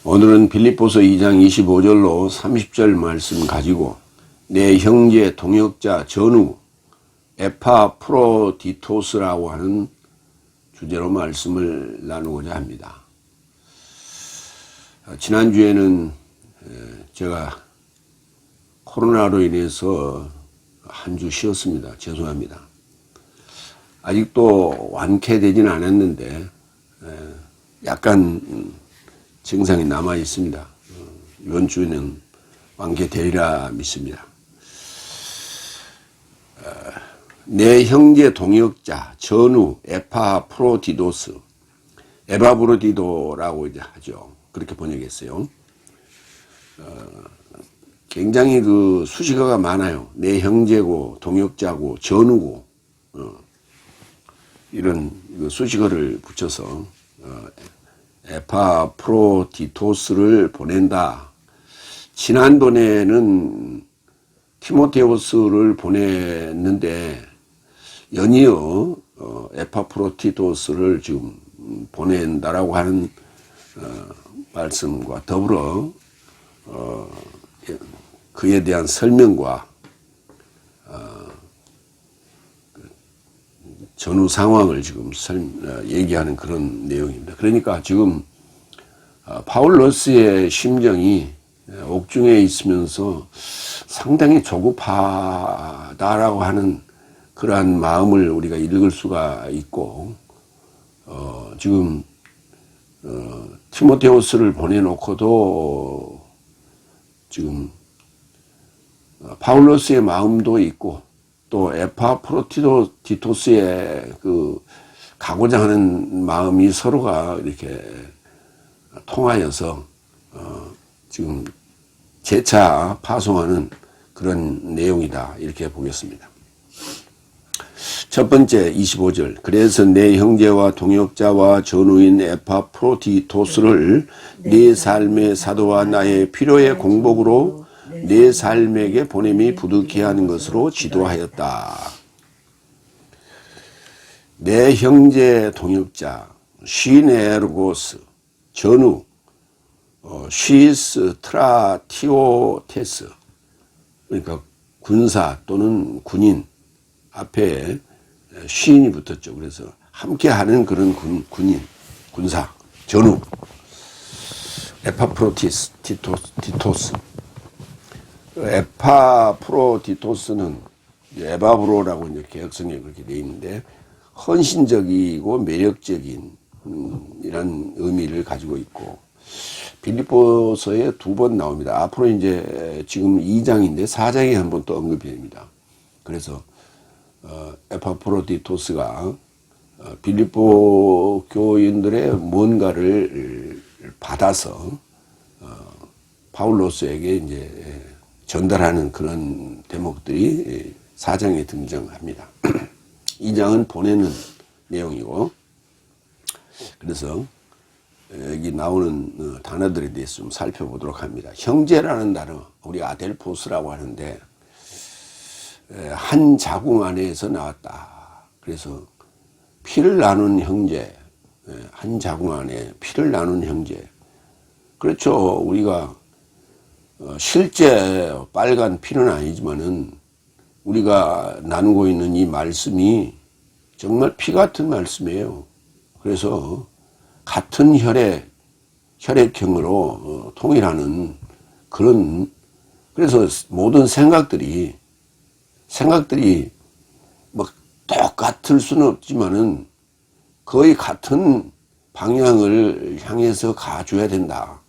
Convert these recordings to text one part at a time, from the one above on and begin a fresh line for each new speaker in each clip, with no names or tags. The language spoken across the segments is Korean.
오늘은 빌립보서 2장 25절로 30절 말씀 가지고 내 형제 동역자 전우 에파프로디토스라고 하는 주제로 말씀을 나누고자 합니다. 지난주에는 제가 코로나로 인해서 한 주 쉬었습니다. 죄송합니다. 아직도 완쾌되지는 않았는데 약간 증상이 남아 있습니다. 이번 주에는 완쾌되리라 믿습니다. 내 형제 동역자 전우 에파프로디도스, 에바브로디도라고 이제 하죠. 그렇게 번역했어요. 굉장히 그 수식어가 많아요. 내 형제고 동역자고 전우고 이런 수식어를 붙여서 에파프로디토스를 보낸다. 지난번에는 티모테우스를 보냈는데 연이어 에파프로디토스를 지금 보낸다라고 하는 말씀과 더불어 그에 대한 설명과 전후 상황을 지금 얘기하는 그런 내용입니다. 그러니까 지금 파울로스의 심정이 옥중에 있으면서 상당히 조급하다라고 하는 그러한 마음을 우리가 읽을 수가 있고, 지금 티모테우스를 보내놓고도 지금 파울로스의 마음도 있고 또 에파프로디토스의 그 가고자 하는 마음이 서로가 이렇게 통하여서 지금 재차 파송하는 그런 내용이다 이렇게 보겠습니다. 첫 번째 25절 그래서 내 형제와 동역자와 전우인 에파프로디토스를 네 삶의 사도와 나의 필요의 공복으로 내 삶에게 보냄이 부득히 하는 것으로 지도하였다. 내 형제 동역자 시네르고스 전우 시스 트라티오테스, 그러니까 군사 또는 군인 앞에 시인이 붙었죠. 그래서 함께 하는 그런 군인, 군사, 전우, 에파프로디토스. 에파프로디토스는 에바브로라고 이제 개혁성에 그렇게 되어 있는데 헌신적이고 매력적인 이런 의미를 가지고 있고 빌립보서에 2번 나옵니다. 앞으로 이제 지금 2장인데 4장에 한 번 또 언급이 됩니다. 그래서 에파프로디토스가 빌립보 교인들의 뭔가를 받아서 파울로스에게 이제 전달하는 그런 대목들이 4장에 등장합니다. 2장은 보내는 내용이고, 그래서 여기 나오는 단어들에 대해서 좀 살펴보도록 합니다. 형제라는 단어, 우리 아델포스라고 하는데 한 자궁 안에서 나왔다. 그래서 피를 나눈 형제, 한 자궁 안에 피를 나눈 형제. 그렇죠. 우리가 실제 빨간 피는 아니지만은 우리가 나누고 있는 이 말씀이 정말 피 같은 말씀이에요. 그래서 같은 혈액형으로 통일하는 그런, 그래서 모든 생각들이 막 똑같을 수는 없지만은 거의 같은 방향을 향해서 가줘야 된다.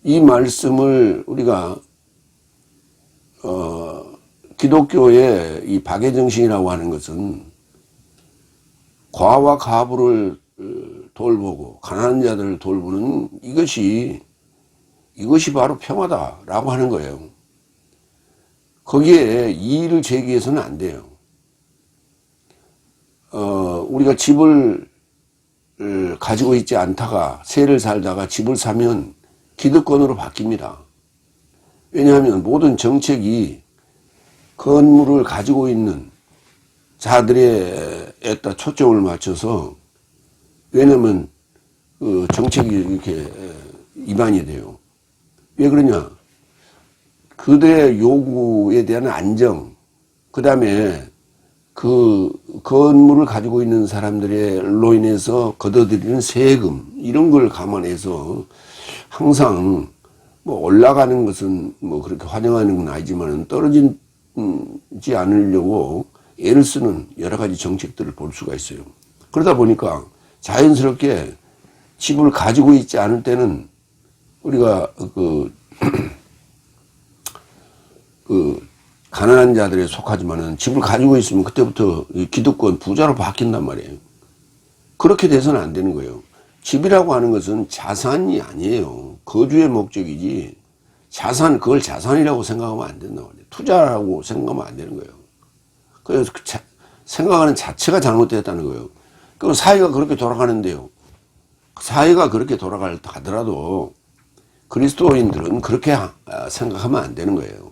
이 말씀을 우리가 기독교의 이 박애정신이라고 하는 것은 과와 가부를 돌보고 가난한 자들을 돌보는 이것이 바로 평화다라고 하는 거예요. 거기에 이의를 제기해서는 안 돼요. 우리가 집을 가지고 있지 않다가 세를 살다가 집을 사면 기득권으로 바뀝니다. 왜냐하면 모든 정책이 건물을 가지고 있는 자들에다 초점을 맞춰서, 왜냐하면 정책이 이렇게 위반이 돼요. 왜 그러냐? 그들의 요구에 대한 안정, 그 다음에 그 건물을 가지고 있는 사람들로 인해서 걷어들이는 세금, 이런 걸 감안해서 항상 뭐 올라가는 것은 뭐 그렇게 환영하는 건 아니지만 떨어지지 않으려고 애를 쓰는 여러 가지 정책들을 볼 수가 있어요. 그러다 보니까 자연스럽게 집을 가지고 있지 않을 때는 우리가 가난한 자들에 속하지만은 집을 가지고 있으면 그때부터 기득권 부자로 바뀐단 말이에요. 그렇게 돼서는 안 되는 거예요. 집이라고 하는 것은 자산이 아니에요. 거주의 목적이지 그걸 자산이라고 생각하면 안 된단 말이에요. 투자라고 생각하면 안 되는 거예요. 그래서 생각하는 자체가 잘못됐다는 거예요. 그럼 사회가 그렇게 돌아가는데요. 사회가 그렇게 돌아가더라도 그리스도인들은 그렇게 생각하면 안 되는 거예요.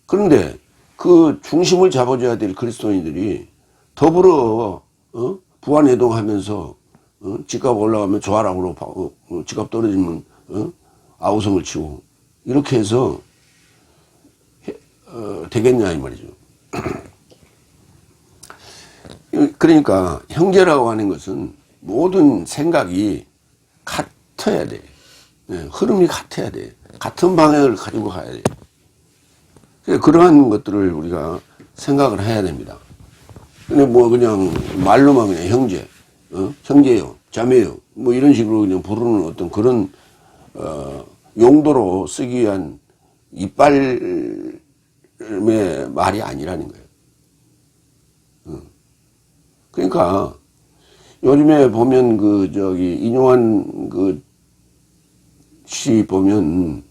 그런데 그 중심을 잡아줘야 될 그리스도인들이 더불어 부안해동하면서 집값 올라가면 좋아라고 그러고 집값 떨어지면 아우성을 치고 이렇게 해서 되겠냐 이 말이죠. 그러니까 형제라고 하는 것은 모든 생각이 같아야 돼. 흐름이 같아야 돼. 같은 방향을 가지고 가야 돼. 그러한 것들을 우리가 생각을 해야 됩니다. 근데 뭐 그냥 말로만 그냥 형제, 형제요, 자매요, 뭐 이런 식으로 그냥 부르는 어떤 그런 용도로 쓰기 위한 이빨의 말이 아니라는 거예요. 그러니까 요즘에 보면 인용한 시 보면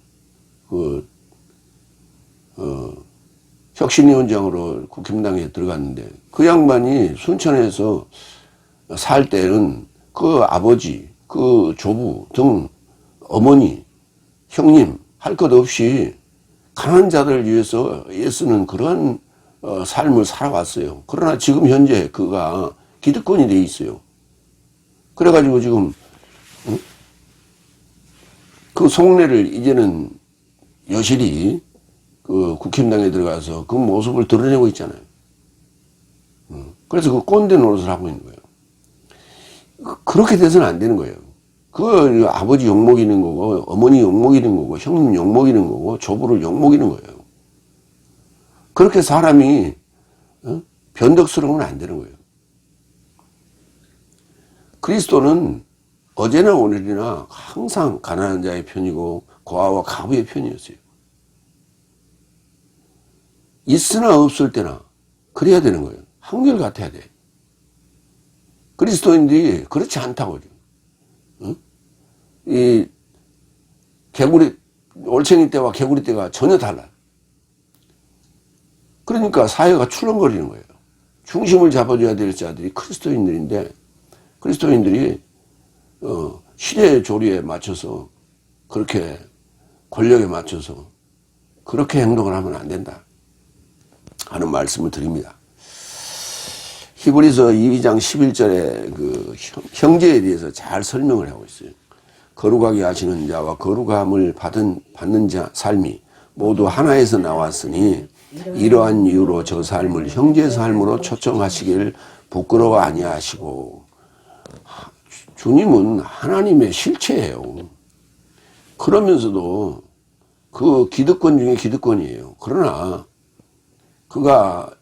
혁신위원장으로 국힘당에 들어갔는데 그 양반이 순천에서 살 때는 그 아버지, 그 조부 등 어머니, 형님 할 것 없이 가난한 자들을 위해서 애쓰는 그러한 삶을 살아왔어요. 그러나 지금 현재 그가 기득권이 돼 있어요. 그래가지고 지금 그 속내를 이제는 여실히 그 국힘당에 들어가서 그 모습을 드러내고 있잖아요. 그래서 그 꼰대 노릇을 하고 있는 거예요. 그렇게 돼서는 안 되는 거예요. 그 아버지 욕먹이는 거고, 어머니 욕먹이는 거고, 형님 욕먹이는 거고, 조부를 욕먹이는 거예요. 그렇게 사람이 변덕스러우면 안 되는 거예요. 그리스도는 어제나 오늘이나 항상 가난한 자의 편이고 고아와 가부의 편이었어요. 있으나 없을 때나 그래야 되는 거예요. 한결같아야 돼. 그리스도인들이 그렇지 않다고요. 이 올챙이 때와 개구리 때가 전혀 달라요. 그러니까 사회가 출렁거리는 거예요. 중심을 잡아줘야 될 자들이 그리스도인들인데 그리스도인들이 시대의 조리에 맞춰서 그렇게 권력에 맞춰서 그렇게 행동을 하면 안 된다 하는 말씀을 드립니다. 히브리서 2장 11절에 그 형제에 대해서 잘 설명을 하고 있어요. 거룩하게 하시는 자와 거룩함을 받는 자 삶이 모두 하나에서 나왔으니 이러한 이유로 저 삶을 형제 삶으로 초청하시기를 부끄러워 아니하시고. 주님은 하나님의 실체예요. 그러면서도 그 기득권 중에 기득권이에요. 그러나 그가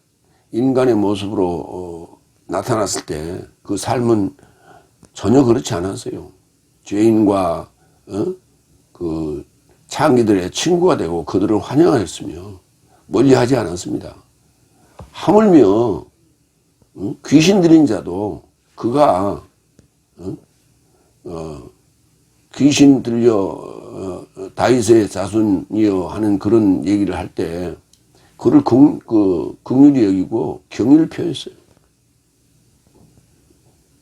인간의 모습으로 나타났을 때 그 삶은 전혀 그렇지 않았어요. 죄인과 그 창기들의 친구가 되고 그들을 환영하였으며 멀리하지 않았습니다. 하물며 귀신 들린 자도 그가 귀신 들려 다윗의 자손이여 하는 그런 얘기를 할 때 그를 긍휼히 여기고 경의를 표했어요.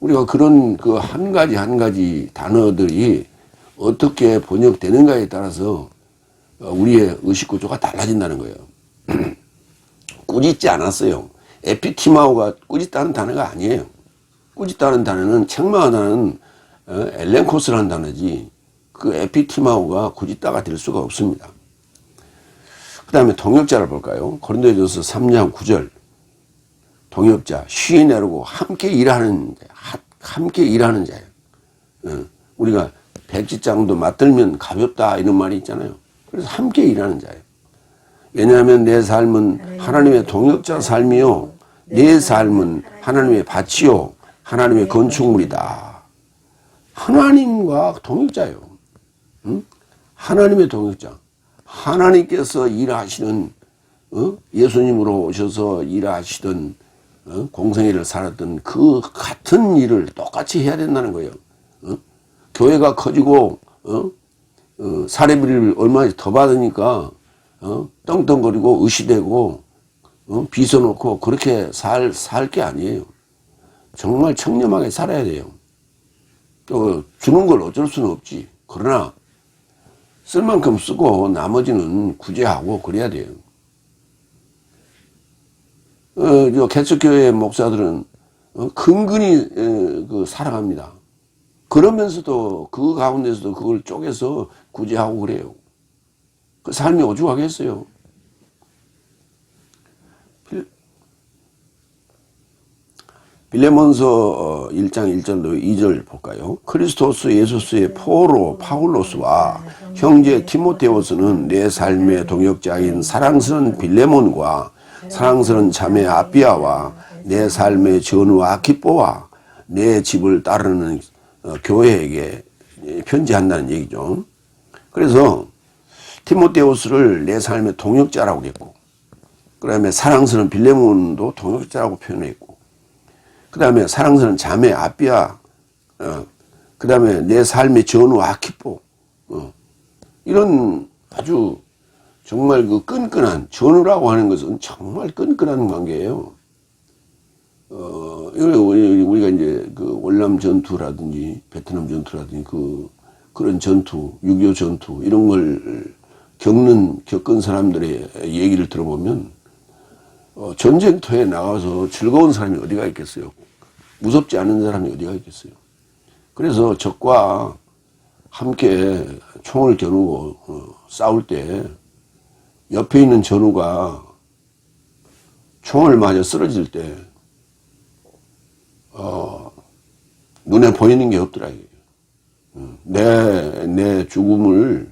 우리가 그런 그 한 가지 단어들이 어떻게 번역되는가에 따라서 우리의 의식구조가 달라진다는 거예요. 꾸짖지 않았어요. 에피티마오가 꾸짖다는 단어가 아니에요. 꾸짖다는 단어는 책망하다는 엘렌코스라는 단어지 그 에피티마오가 굳이 따가 될 수가 없습니다. 그 다음에 동역자를 볼까요? 고린도전서 3장 9절 동역자 쉬인 애르고 함께 일하는 자예요. 우리가 백지장도 맞들면 가볍다 이런 말이 있잖아요. 그래서 함께 일하는 자예요. 왜냐하면 내 삶은 하나님의 동역자 삶이요 내 삶은 하나님의 밭이요 하나님의 건축물이다. 하나님과 동역자예요. 하나님의 동역자. 하나님께서 일하시는 예수님으로 오셔서 일하시던 공생애를 살았던 그 같은 일을 똑같이 해야 된다는 거예요. 교회가 커지고 사례비를 얼마나 더 받으니까 떵떵거리고 의시되고 빚어놓고 그렇게 살 게 아니에요. 정말 청렴하게 살아야 돼요. 또 주는 걸 어쩔 수는 없지. 그러나 쓸 만큼 쓰고 나머지는 구제하고 그래야 돼요. 개척교회 목사들은 근근히 살아갑니다. 그러면서도 그 가운데서도 그걸 쪼개서 구제하고 그래요. 그 삶이 오죽하겠어요. 빌레몬서 1장 1절로 2절 볼까요? 크리스토스 예수스의 포로 파울로스와 형제 티모테오스는 내 삶의 동역자인 사랑스러운 빌레몬과 사랑스러운 자매 아비아와 내 삶의 전우 아키뽀와 내 집을 따르는 교회에게 편지한다는 얘기죠. 그래서 티모테오스를 내 삶의 동역자라고 그랬고, 그 다음에 사랑스러운 빌레몬도 동역자라고 표현했고, 그 다음에 사랑스러운 자매 아비아, 그 다음에 내 삶의 전우 아키뽀, 이런 아주 정말 그 끈끈한, 전우라고 하는 것은 정말 끈끈한 관계예요. 우리가 이제 그 월남 전투라든지 베트남 전투라든지 그런 전투, 6.25 전투, 이런 걸 겪은 사람들의 얘기를 들어보면, 전쟁터에 나가서 즐거운 사람이 어디가 있겠어요? 무섭지 않은 사람이 어디가 있겠어요? 그래서 적과 함께 총을 겨누고 싸울 때 옆에 있는 전우가 총을 맞아 쓰러질 때 눈에 보이는 게 없더라. 내 죽음을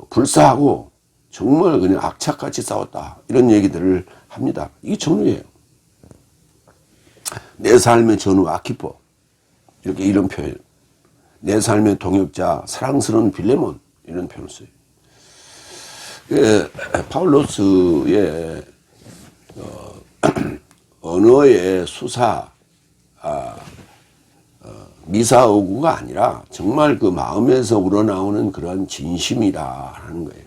불사하고 정말 그냥 악착같이 싸웠다. 이런 얘기들을 합니다. 이게 전우예요. 내 삶의 전우 아키포. 이런 표현. 내 삶의 동역자 사랑스러운 빌레몬. 이런 표현을 써요. 파울로스의 언어의 수사, 미사오구가 아니라 정말 그 마음에서 우러나오는 그런 진심이라는 거예요.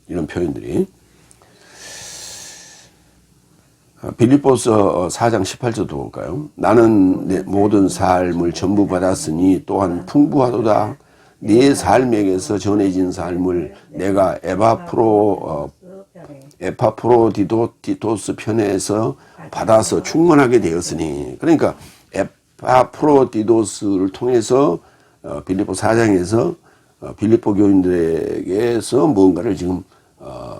이런 표현들이. 빌립보서 4장 18절도 볼까요? 나는 내 모든 삶을 전부 받았으니 또한 풍부하도다. 네 삶에게서 전해진 삶을 내가 에파프로디토스 편에서 받아서 충만하게 되었으니. 그러니까 에파프로디토스를 통해서 빌립보 4장에서 빌립보 교인들에게서 무언가를 지금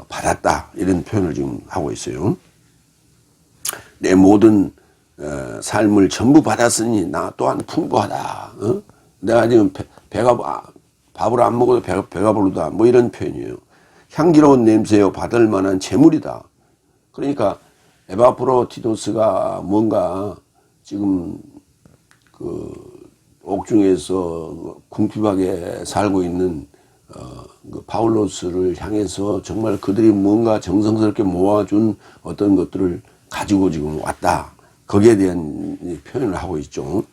받았다. 이런 표현을 지금 하고 있어요. 내 모든 삶을 전부 받았으니 나 또한 풍부하다. 내가 지금 밥을 안 먹어도 배가 부르다. 뭐 이런 표현이에요. 향기로운 냄새요 받을 만한 재물이다. 그러니까 에바프로디토스가 뭔가 지금 그 옥중에서 궁핍하게 살고 있는 그 파울로스를 향해서 정말 그들이 뭔가 정성스럽게 모아준 어떤 것들을 가지고 지금 왔다. 거기에 대한 표현을 하고 있죠.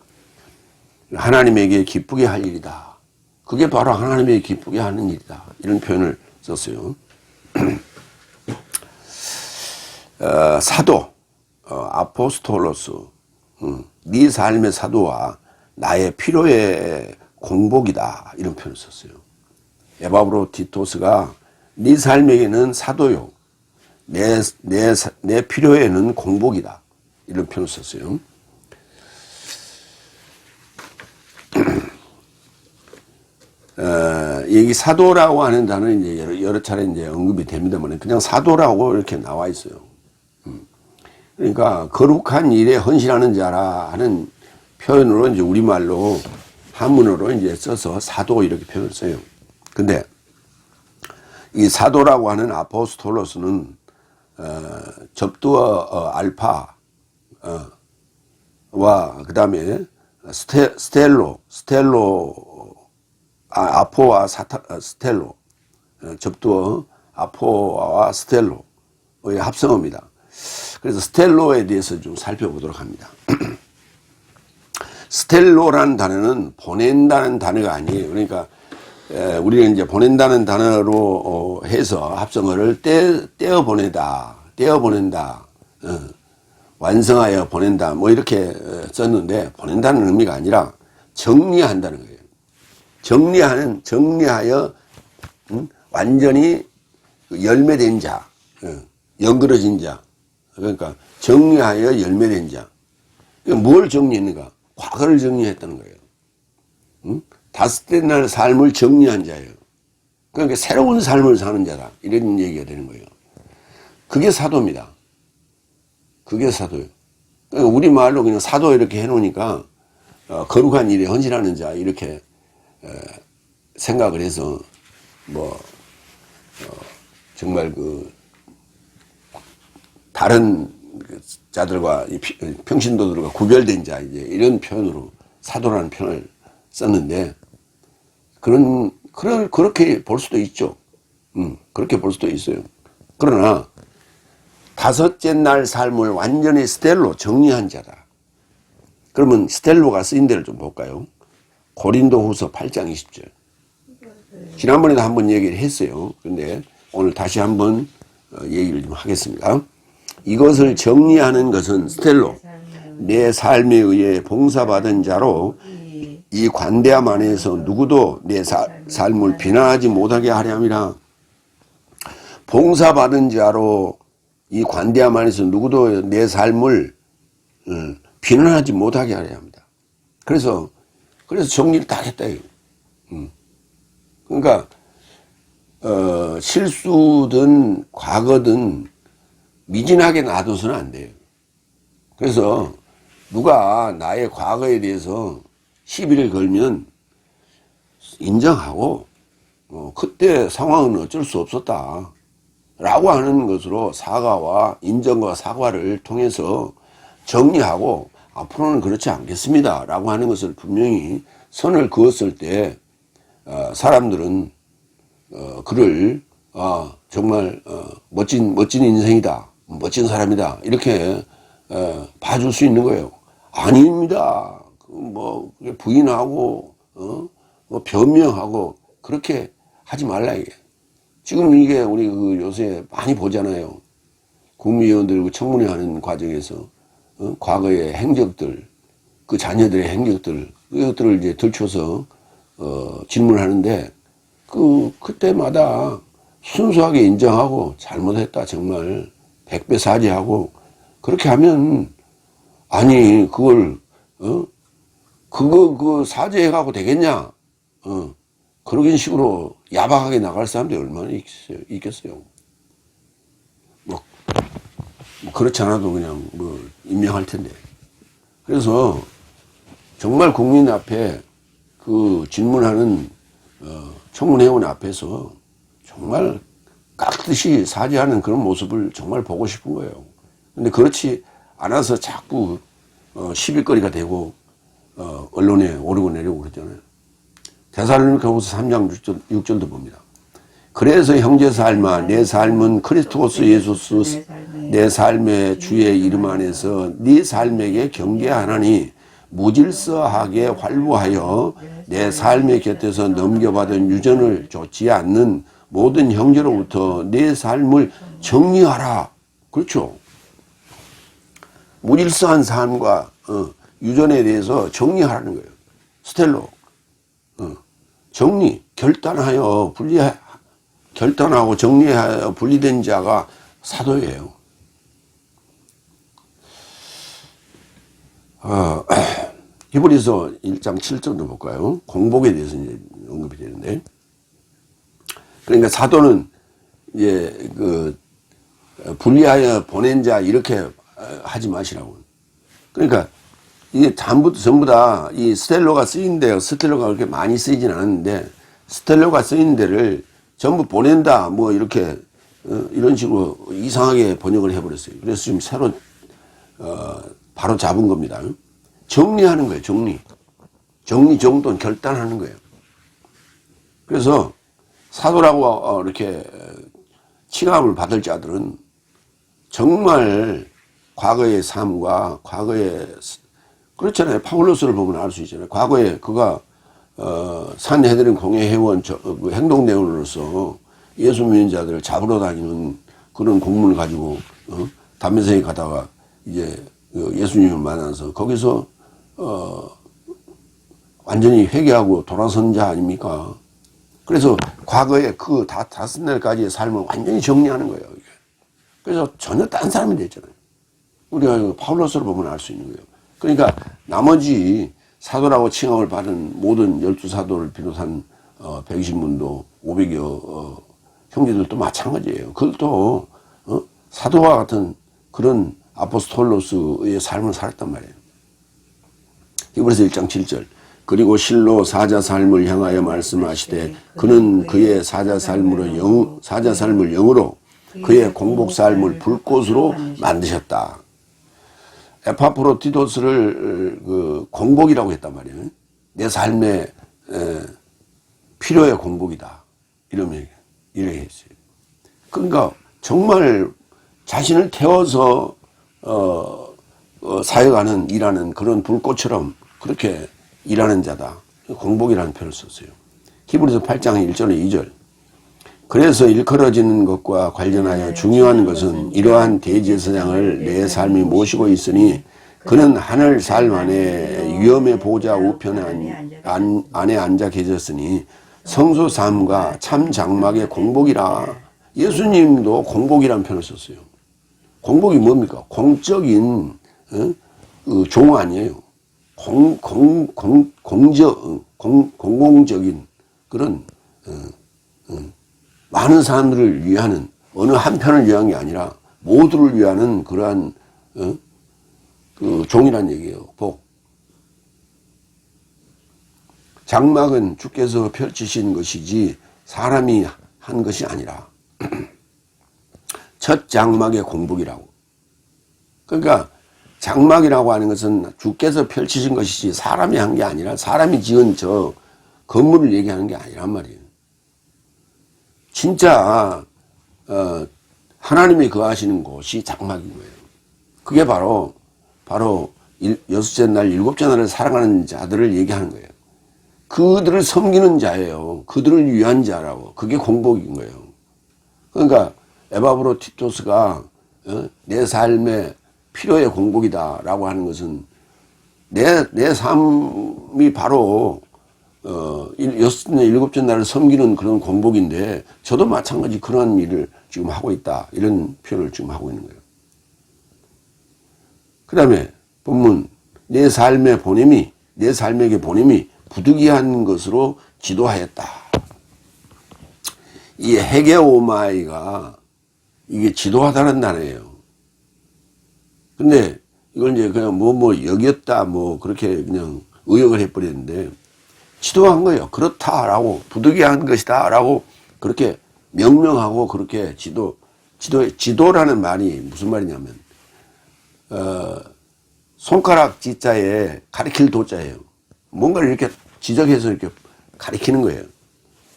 하나님에게 기쁘게 할 일이다. 그게 바로 하나님에게 기쁘게 하는 일이다. 이런 표현을 썼어요. 사도, 아포스톨로스, 네 삶의 사도와 나의 필요의 공복이다. 이런 표현을 썼어요. 에바브로디토스가 네 삶에게는 사도요. 내 필요에는 공복이다. 이런 표현을 썼어요. 여기 사도라고 하는 단어는 이제 여러 차례 이제 언급이 됩니다만 그냥 사도라고 이렇게 나와 있어요. 그러니까 거룩한 일에 헌신하는 자라 하는 표현으로 이제 우리말로 한문어로 이제 써서 사도 이렇게 표현을 써요. 근데 이 사도라고 하는 아포스톨로스는 접두어 알파 와 그다음에 아포와 스텔로 접두어 아포와 스텔로의 합성어입니다. 그래서 스텔로에 대해서 좀 살펴보도록 합니다. 스텔로라는 단어는 보낸다는 단어가 아니에요. 그러니까 우리는 이제 보낸다는 단어로 해서 합성어를 떼어 보낸다, 완성하여 보낸다, 뭐 이렇게 썼는데 보낸다는 의미가 아니라 정리한다는 거예요. 정리하여 완전히 열매된 자, 연그러진 자. 그러니까 정리하여 열매된 자. 뭘 정리했는가? 과거를 정리했다는 거예요. 다섯째 날 삶을 정리한 자예요. 그러니까 새로운 삶을 사는 자다. 이런 얘기가 되는 거예요. 그게 사도입니다. 그게 사도예요. 그러니까 우리말로 그냥 사도 이렇게 해놓으니까 거룩한 일에 헌신하는 자 이렇게 생각을 해서 정말 다른 자들과 평신도들과 구별된 자 이제 이런 표현으로 사도라는 표현을 썼는데 그렇게 볼 수도 있죠. 그렇게 볼 수도 있어요. 그러나 다섯째 날 삶을 완전히 스텔로 정리한 자다. 그러면 스텔로가 쓰인 데를 좀 볼까요? 고린도후서 8장 20절. 지난번에도 한번 얘기를 했어요. 그런데 오늘 다시 한번 얘기를 좀 하겠습니다. 이것을 정리하는 것은 스텔로, 내 삶에 의해 봉사받은 자로 이 관대함 안에서 누구도 내 삶을 비난하지 못하게 하려 함이라. 봉사받은 자로 이 관대함 안에서 누구도 내 삶을 비난하지 못하게 하려 합니다. 그래서 정리를 다 했다. 그러니까 실수든 과거든 미진하게 놔둬서는 안 돼요. 그래서 누가 나의 과거에 대해서 시비를 걸면 인정하고 그때 상황은 어쩔 수 없었다 라고 하는 것으로 사과와 인정과 사과를 통해서 정리하고 앞으로는 그렇지 않겠습니다 라고 하는 것을 분명히 선을 그었을 때 사람들은 그를 정말 멋진 인생이다, 멋진 사람이다 이렇게 봐줄 수 있는 거예요. 아닙니다. 부인하고 변명하고 그렇게 하지 말라 이게. 지금 이게 우리 요새 많이 보잖아요. 국무위원들 청문회 하는 과정에서 과거의 행적들, 그 자녀들의 행적들 이것들을 이제 들춰서 질문하는데 그때마다 순수하게 인정하고 잘못했다 정말 100배 사죄하고 그렇게 하면 아니 그걸 그거 사죄해가고 되겠냐? 그런 식으로 야박하게 나갈 사람들이 얼마나 있겠어요. 그렇지 않아도 그냥 임명할 텐데. 그래서 정말 국민 앞에 그 질문하는 청문회원 앞에서 정말 깍듯이 사죄하는 그런 모습을 정말 보고 싶은 거예요. 근데 그렇지 않아서 자꾸 시비거리가 되고 언론에 오르고 내리고 그러잖아요. 데살로니가후서 3장 6절도 봅니다. 그래서 형제 삶아 내 삶은 크리스토스 예수스 내 삶의 주의 이름 안에서 네 삶에게 경계하나니 무질서하게 활보하여 내 삶의 곁에서 넘겨받은 유전을 좇지 않는 모든 형제로부터 내 삶을 정리하라. 그렇죠. 무질서한 삶과 유전에 대해서 정리하라는 거예요. 스텔로. 정리, 결단하고 정리하여 분리된 자가 사도예요. 히브리서 1장 7절도 볼까요? 공복에 대해서 이제 언급이 되는데 그러니까 사도는 이제 분리하여 보낸 자 이렇게 하지 마시라고. 그러니까 이게 전부 다 이 스텔로가 쓰인데요. 스텔로가 그렇게 많이 쓰이진 않았는데 스텔로가 쓰인 데를 전부 보낸다 뭐 이렇게 이런 식으로 이상하게 번역을 해버렸어요. 그래서 지금 새로 바로 잡은 겁니다. 정리하는 거예요. 정리 정돈 결단하는 거예요. 그래서 사도라고 이렇게 칭함을 받을 자들은 정말 과거의 삶과 과거의 그렇잖아요. 파울로스를 보면 알 수 있잖아요. 과거에 그가 산헤드린 공회 회원 행동대원으로서 예수 믿는 자들을 잡으러 다니는 그런 공문을 가지고 담메색에 가다가 이제 예수님을 만나서 거기서 완전히 회개하고 돌아선 자 아닙니까? 그래서 과거에 그 다섯 날까지의 삶을 완전히 정리하는 거예요. 이게. 그래서 전혀 딴 사람이 됐잖아요. 우리가 파울로스를 보면 알 수 있는 거예요. 그러니까 나머지 사도라고 칭함을 받은 모든 12사도를 비롯한 120문도 500여 형제들도 마찬가지예요. 그들도 사도와 같은 그런 아포스톨로스의 삶을 살았단 말이에요. 히브리서 1장 7절 그리고 실로 사자 삶을 향하여 말씀하시되 그는 그의 사자 삶을 영으로 그의 공복 삶을 불꽃으로 만드셨다. 에파프로디토스를 공복이라고 했단 말이에요. 내 삶의 필요의 공복이다. 이렇게 했어요. 그러니까 정말 자신을 태워서 사역하는 일하는 그런 불꽃처럼 그렇게 일하는 자다. 공복이라는 표현을 썼어요. 히브리서 8장 1절에 2절 그래서 일컬어지는 것과 관련하여 중요한 것은 이러한 대제사장을 내 삶이 모시고 있으니 그는 하늘 삶 안에 위엄의 보좌 우편에 안에 앉아 계셨으니 성소 삶과 참 장막의 공복이라. 예수님도 공복이라는 표현을 썼어요. 공복이 뭡니까? 공적인 종 아니에요. 공공적인 그런 많은 사람들을 위하는 어느 한 편을 위한 게 아니라 모두를 위하는 그러한 종이란 얘기예요. 복. 장막은 주께서 펼치신 것이지 사람이 한 것이 아니라 첫 장막의 공복이라고. 그러니까 장막이라고 하는 것은 주께서 펼치신 것이지 사람이 한 게 아니라 사람이 지은 저 건물을 얘기하는 게 아니란 말이에요. 진짜 하나님이 거하시는 곳이 장막인 거예요. 그게 바로 여섯째 날 일곱째 날을 살아가는 자들을 얘기하는 거예요. 그들을 섬기는 자예요. 그들을 위한 자라고. 그게 공복인 거예요. 그러니까 에바브로디토스가 내 삶의 필요의 공복이다라고 하는 것은 내 삶이 바로 여섯째, 일곱째 날을 섬기는 그런 공복인데 저도 마찬가지 그런 일을 지금 하고 있다. 이런 표현을 지금 하고 있는 거예요. 그 다음에 본문 내 삶에게 보냄이 부득이한 것으로 지도하였다. 이 헤게오마이가 이게 지도하다는 단어예요. 근데 이걸 이제 그냥 여겼다 그렇게 그냥 의역을 해버렸는데 지도한 거예요. 그렇다라고 부득이한 것이다라고 그렇게 명명하고 그렇게 지도라는 말이 무슨 말이냐면 손가락 지자에 가리킬 도자예요. 뭔가를 이렇게 지적해서 이렇게 가리키는 거예요.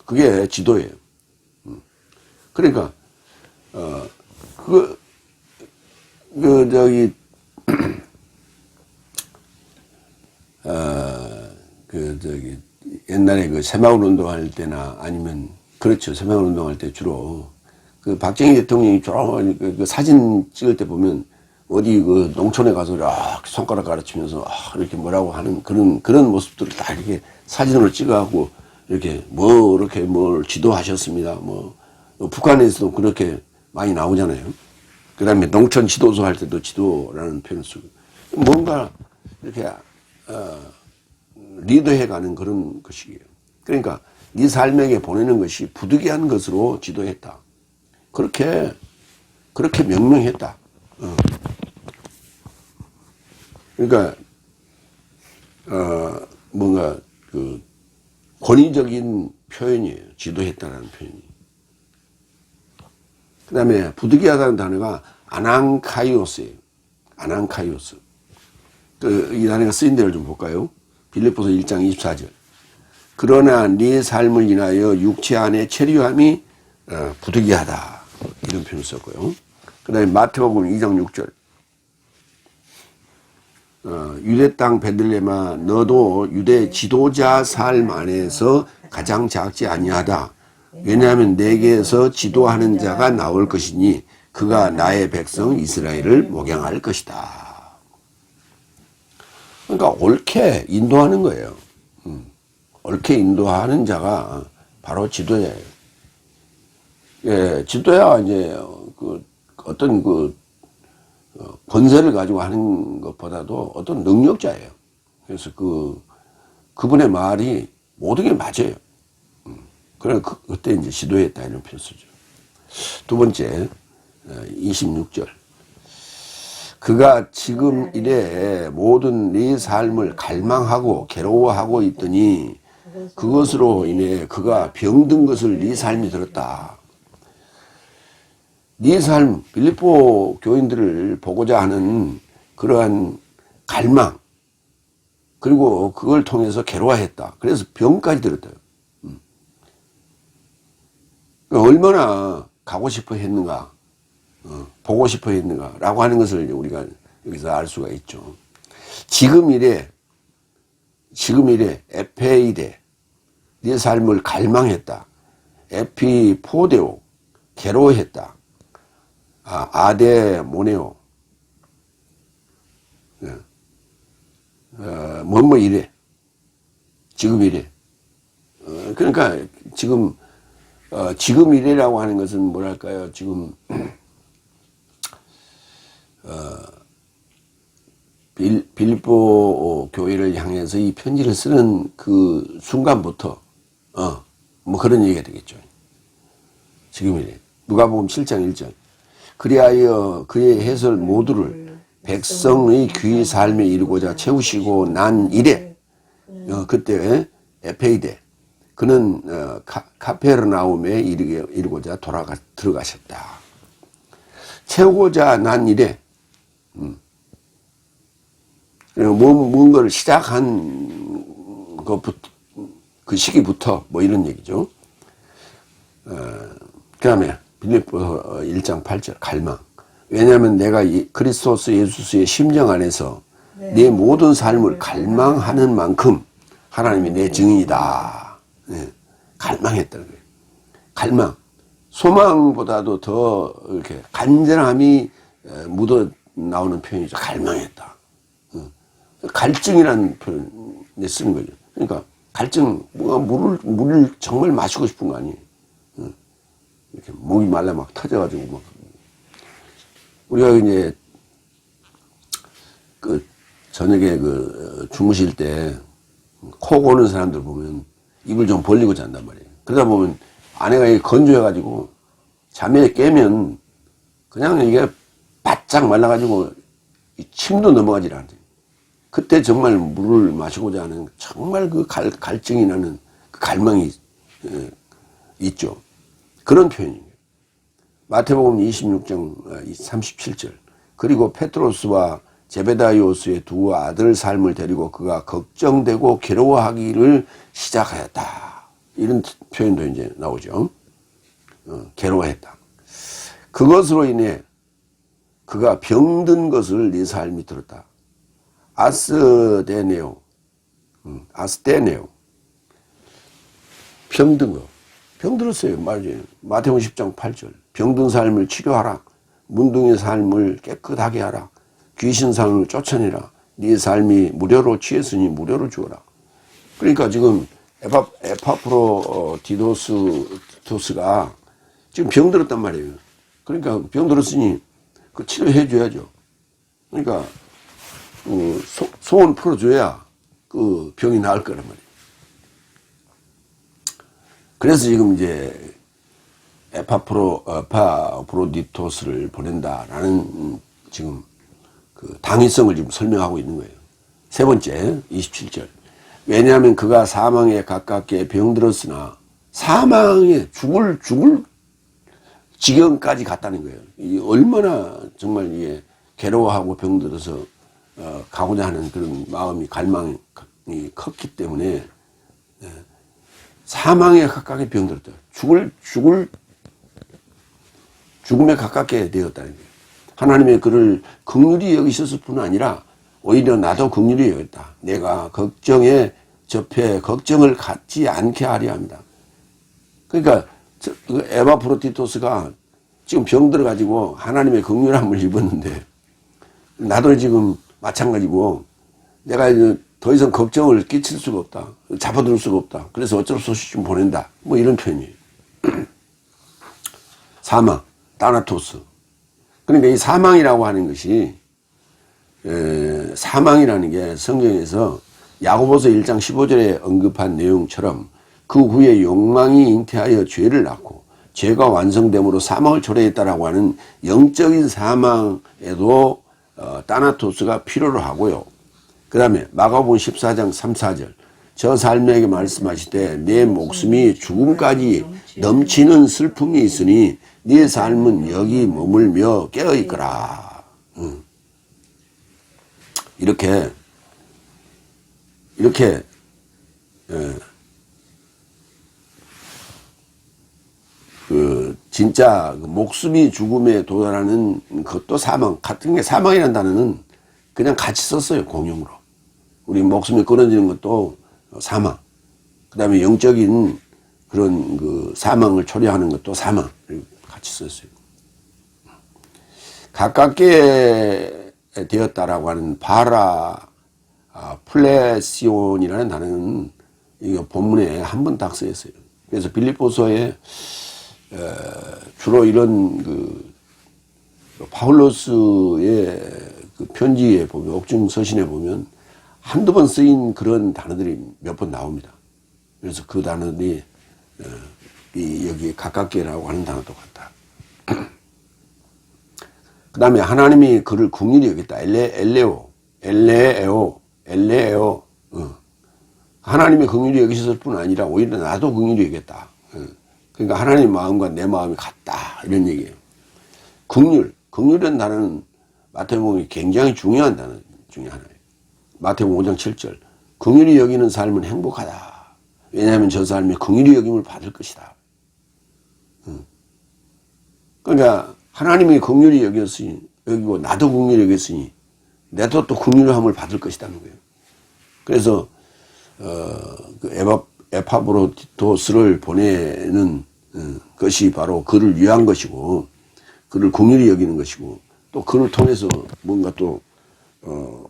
그게 지도예요. 그러니까 옛날에 새마을 운동할 때나 아니면 그렇죠. 새마을 운동할 때 주로 박정희 대통령이 그 사진 찍을 때 보면 어디 농촌에 가서 이렇게 손가락 가르치면서 이렇게 뭐라고 하는 그런 모습들을 다 이렇게 사진으로 찍어갖고 이렇게 이렇게 뭘 지도하셨습니다. 북한에서도 그렇게 많이 나오잖아요. 그 다음에 농촌 지도소 할 때도 지도라는 표현을 쓰고 뭔가 이렇게 리더해가는 그런 것이에요. 그러니까 네 삶에게 보내는 것이 부득이한 것으로 지도했다. 그렇게 명명했다. 그러니까 뭔가 그 권위적인 표현이에요. 지도했다라는 표현이. 그 다음에 부득이하다는 단어가 아낭카이오스예요. 아낭카이오스. 이 단어가 쓰인 데를 좀 볼까요? 빌립보서 1장 24절. 그러나 네 삶을 인하여 육체 안에 체류함이 부득이하다. 이런 표현을 썼고요. 그 다음에 마태복음 2장 6절. 유대 땅 베들레헴아 너도 유대 지도자 삶 안에서 가장 작지 아니하다. 왜냐하면 내게서 지도하는 자가 나올 것이니 그가 나의 백성 이스라엘을 목양할 것이다. 그러니까 옳게 인도하는 거예요. 옳게 인도하는 자가 바로 지도자예요. 예, 지도야 이제 어떤 권세를 가지고 하는 것보다도 어떤 능력자예요. 그래서 그분의 말이 모든 게 맞아요. 그래 그때 이제 지도했다 이런 표현 쓰죠. 두 번째 26절. 그가 지금 이래 모든 네 삶을 갈망하고 괴로워하고 있더니 그것으로 인해 그가 병든 것을 네 삶이 들었다. 네 삶, 빌립보 교인들을 보고자 하는 그러한 갈망, 그리고 그걸 통해서 괴로워했다. 그래서 병까지 들었다. 얼마나 가고 싶어 했는가, 보고 싶어 했는가, 라고 하는 것을 우리가 여기서 알 수가 있죠. 지금 이래, 에페이데, 네 삶을 갈망했다. 에피포데오, 괴로워했다. 아데 모네오, 뭐뭐 이래, 지금 이래. 그러니까 지금 이래라고 하는 것은 뭐랄까요? 지금 빌립보 교회를 향해서 이 편지를 쓰는 그 순간부터 뭐 그런 얘기가 되겠죠. 지금 이래. 누가복음 7장 1절. 그리하여 그의 해설 모두를 백성의 귀 삶에 이르고자 채우시고 난 이래. 그때 에페이데. 그는 카페르나움에 이르고자 들어가셨다. 채우고자 난 이래. 뭔가를 시작한 그 시기부터 뭐 이런 얘기죠. 그 다음에 빌립보 1장 8절 갈망. 왜냐하면 내가 그리스도스 예수의 심정 안에서 내 모든 삶을 갈망하는 만큼 하나님이 내 증인이다. 갈망했다는 거예요. 갈망. 소망보다도 더 이렇게 간절함이 묻어 나오는 표현이죠. 갈망했다. 갈증이라는 표현에 쓰는 거죠. 그러니까 갈증, 물을 정말 마시고 싶은 거 아니에요. 이렇게 목이 말라 막 터져가지고 막. 우리가 이제 저녁에 주무실 때 코 고는 사람들 보면 입을 좀 벌리고 잔단 말이에요. 그러다 보면 아내가 건조해가지고 잠에 깨면 그냥 이게 바짝 말라가지고 침도 넘어가질 않아요. 그때 정말 물을 마시고자 하는 정말 갈증이 나는 그 갈망이 있죠. 그런 표현입니다. 마태복음 26장 37절. 그리고 페트로스와 제베다이오스의 두 아들 삶을 데리고 그가 걱정되고 괴로워하기를 시작하였다. 이런 표현도 이제 나오죠. 괴로워했다. 그것으로 인해 그가 병든 것을 네 삶이 들었다. 아스테네오. 병든 거. 병들었어요. 말이에요. 마태복음 10장 8절. 병든 삶을 치료하라. 문둥이의 삶을 깨끗하게 하라. 귀신 삶을 쫓아내라. 네 삶이 무료로 취했으니 무료로 주어라. 그러니까 지금 에파프로 디도스가 지금 병들었단 말이에요. 그러니까 병들었으니 그 치료해 줘야죠. 그러니까 소원 풀어줘야 그 병이 나을 거란 말이에요. 그래서 지금 이제 에파프로디토스를 보낸다라는 지금 그 당위성을 지금 설명하고 있는 거예요. 세 번째, 27절. 왜냐하면 그가 사망에 가깝게 병들었으나 사망에 죽을 지경까지 갔다는 거예요. 이 얼마나 정말 이게 괴로워하고 병들어서 가고자 하는 그런 마음이 갈망이 컸기 때문에 사망에 가깝게 병들었다. 죽음에 가깝게 되었다는 거예요. 하나님의 그를 긍휼히 여기셨을 뿐 아니라 오히려 나도 긍휼히 여겼다. 내가 걱정에 접해 걱정을 갖지 않게 하려 합니다. 그러니까 에바프로디토스가 지금 병들어가지고 하나님의 긍휼함을 입었는데 나도 지금 마찬가지고 내가 이제 더 이상 걱정을 끼칠 수가 없다. 잡아둘 수가 없다. 그래서 어쩔 수 없이 좀 보낸다. 뭐 이런 표현이에요. 사망, 따나토스. 그러니까 이 사망이라고 하는 것이 사망이라는 게 성경에서 야고보서 1장 15절에 언급한 내용처럼 그 후에 욕망이 잉태하여 죄를 낳고 죄가 완성됨으로 사망을 초래했다라고 하는 영적인 사망에도 따나토스가 필요로 하고요. 그 다음에 마가복음 14장 3, 4절 저 삶에게 말씀하시되 내 목숨이 죽음까지 넘치는 슬픔이 있으니 네 삶은 여기 머물며 깨어있거라. 이렇게 진짜 목숨이 죽음에 도달하는 것도 사망 같은 게 사망이라는 단어는 그냥 같이 썼어요. 공용으로. 우리 목숨이 끊어지는 것도 사망. 그 다음에 영적인 그런 그 사망을 초래하는 것도 사망. 같이 썼어요. 가깝게 되었다라고 하는 플레시온이라는 단어는 이거 본문에 한 번 딱 쓰였어요. 그래서 빌립보서에 주로 이런 그 파울로스의 그 편지에 보면 옥중 서신에 보면 한두 번 쓰인 그런 단어들이 몇 번 나옵니다. 그래서 그 단어들이 여기 가깝게라고 하는 단어도 같다. 그 다음에 하나님이 그를 긍휼히 여겼다. 엘레에오. 하나님이 긍휼히 여기셨을 뿐 아니라 오히려 나도 긍휼히 여겼다. 그러니까 하나님 마음과 내 마음이 같다. 이런 얘기예요. 긍휼이라는 단어는 마태복음이 굉장히 중요한 단어 중에 하나예요. 마태복음 5장 7절. 긍휼히 여기는 삶은 행복하다. 왜냐하면 저 삶이 긍휼히 여김을 받을 것이다. 그러니까 하나님이 긍휼히 여기고 나도 긍휼히 여겼으니 나도 또 긍휼함을 받을 것이라는 거예요. 그래서 그 에파브로디토스를 보내는 것이 바로 그를 위한 것이고 그를 긍휼히 여기는 것이고 또 그를 통해서 뭔가 또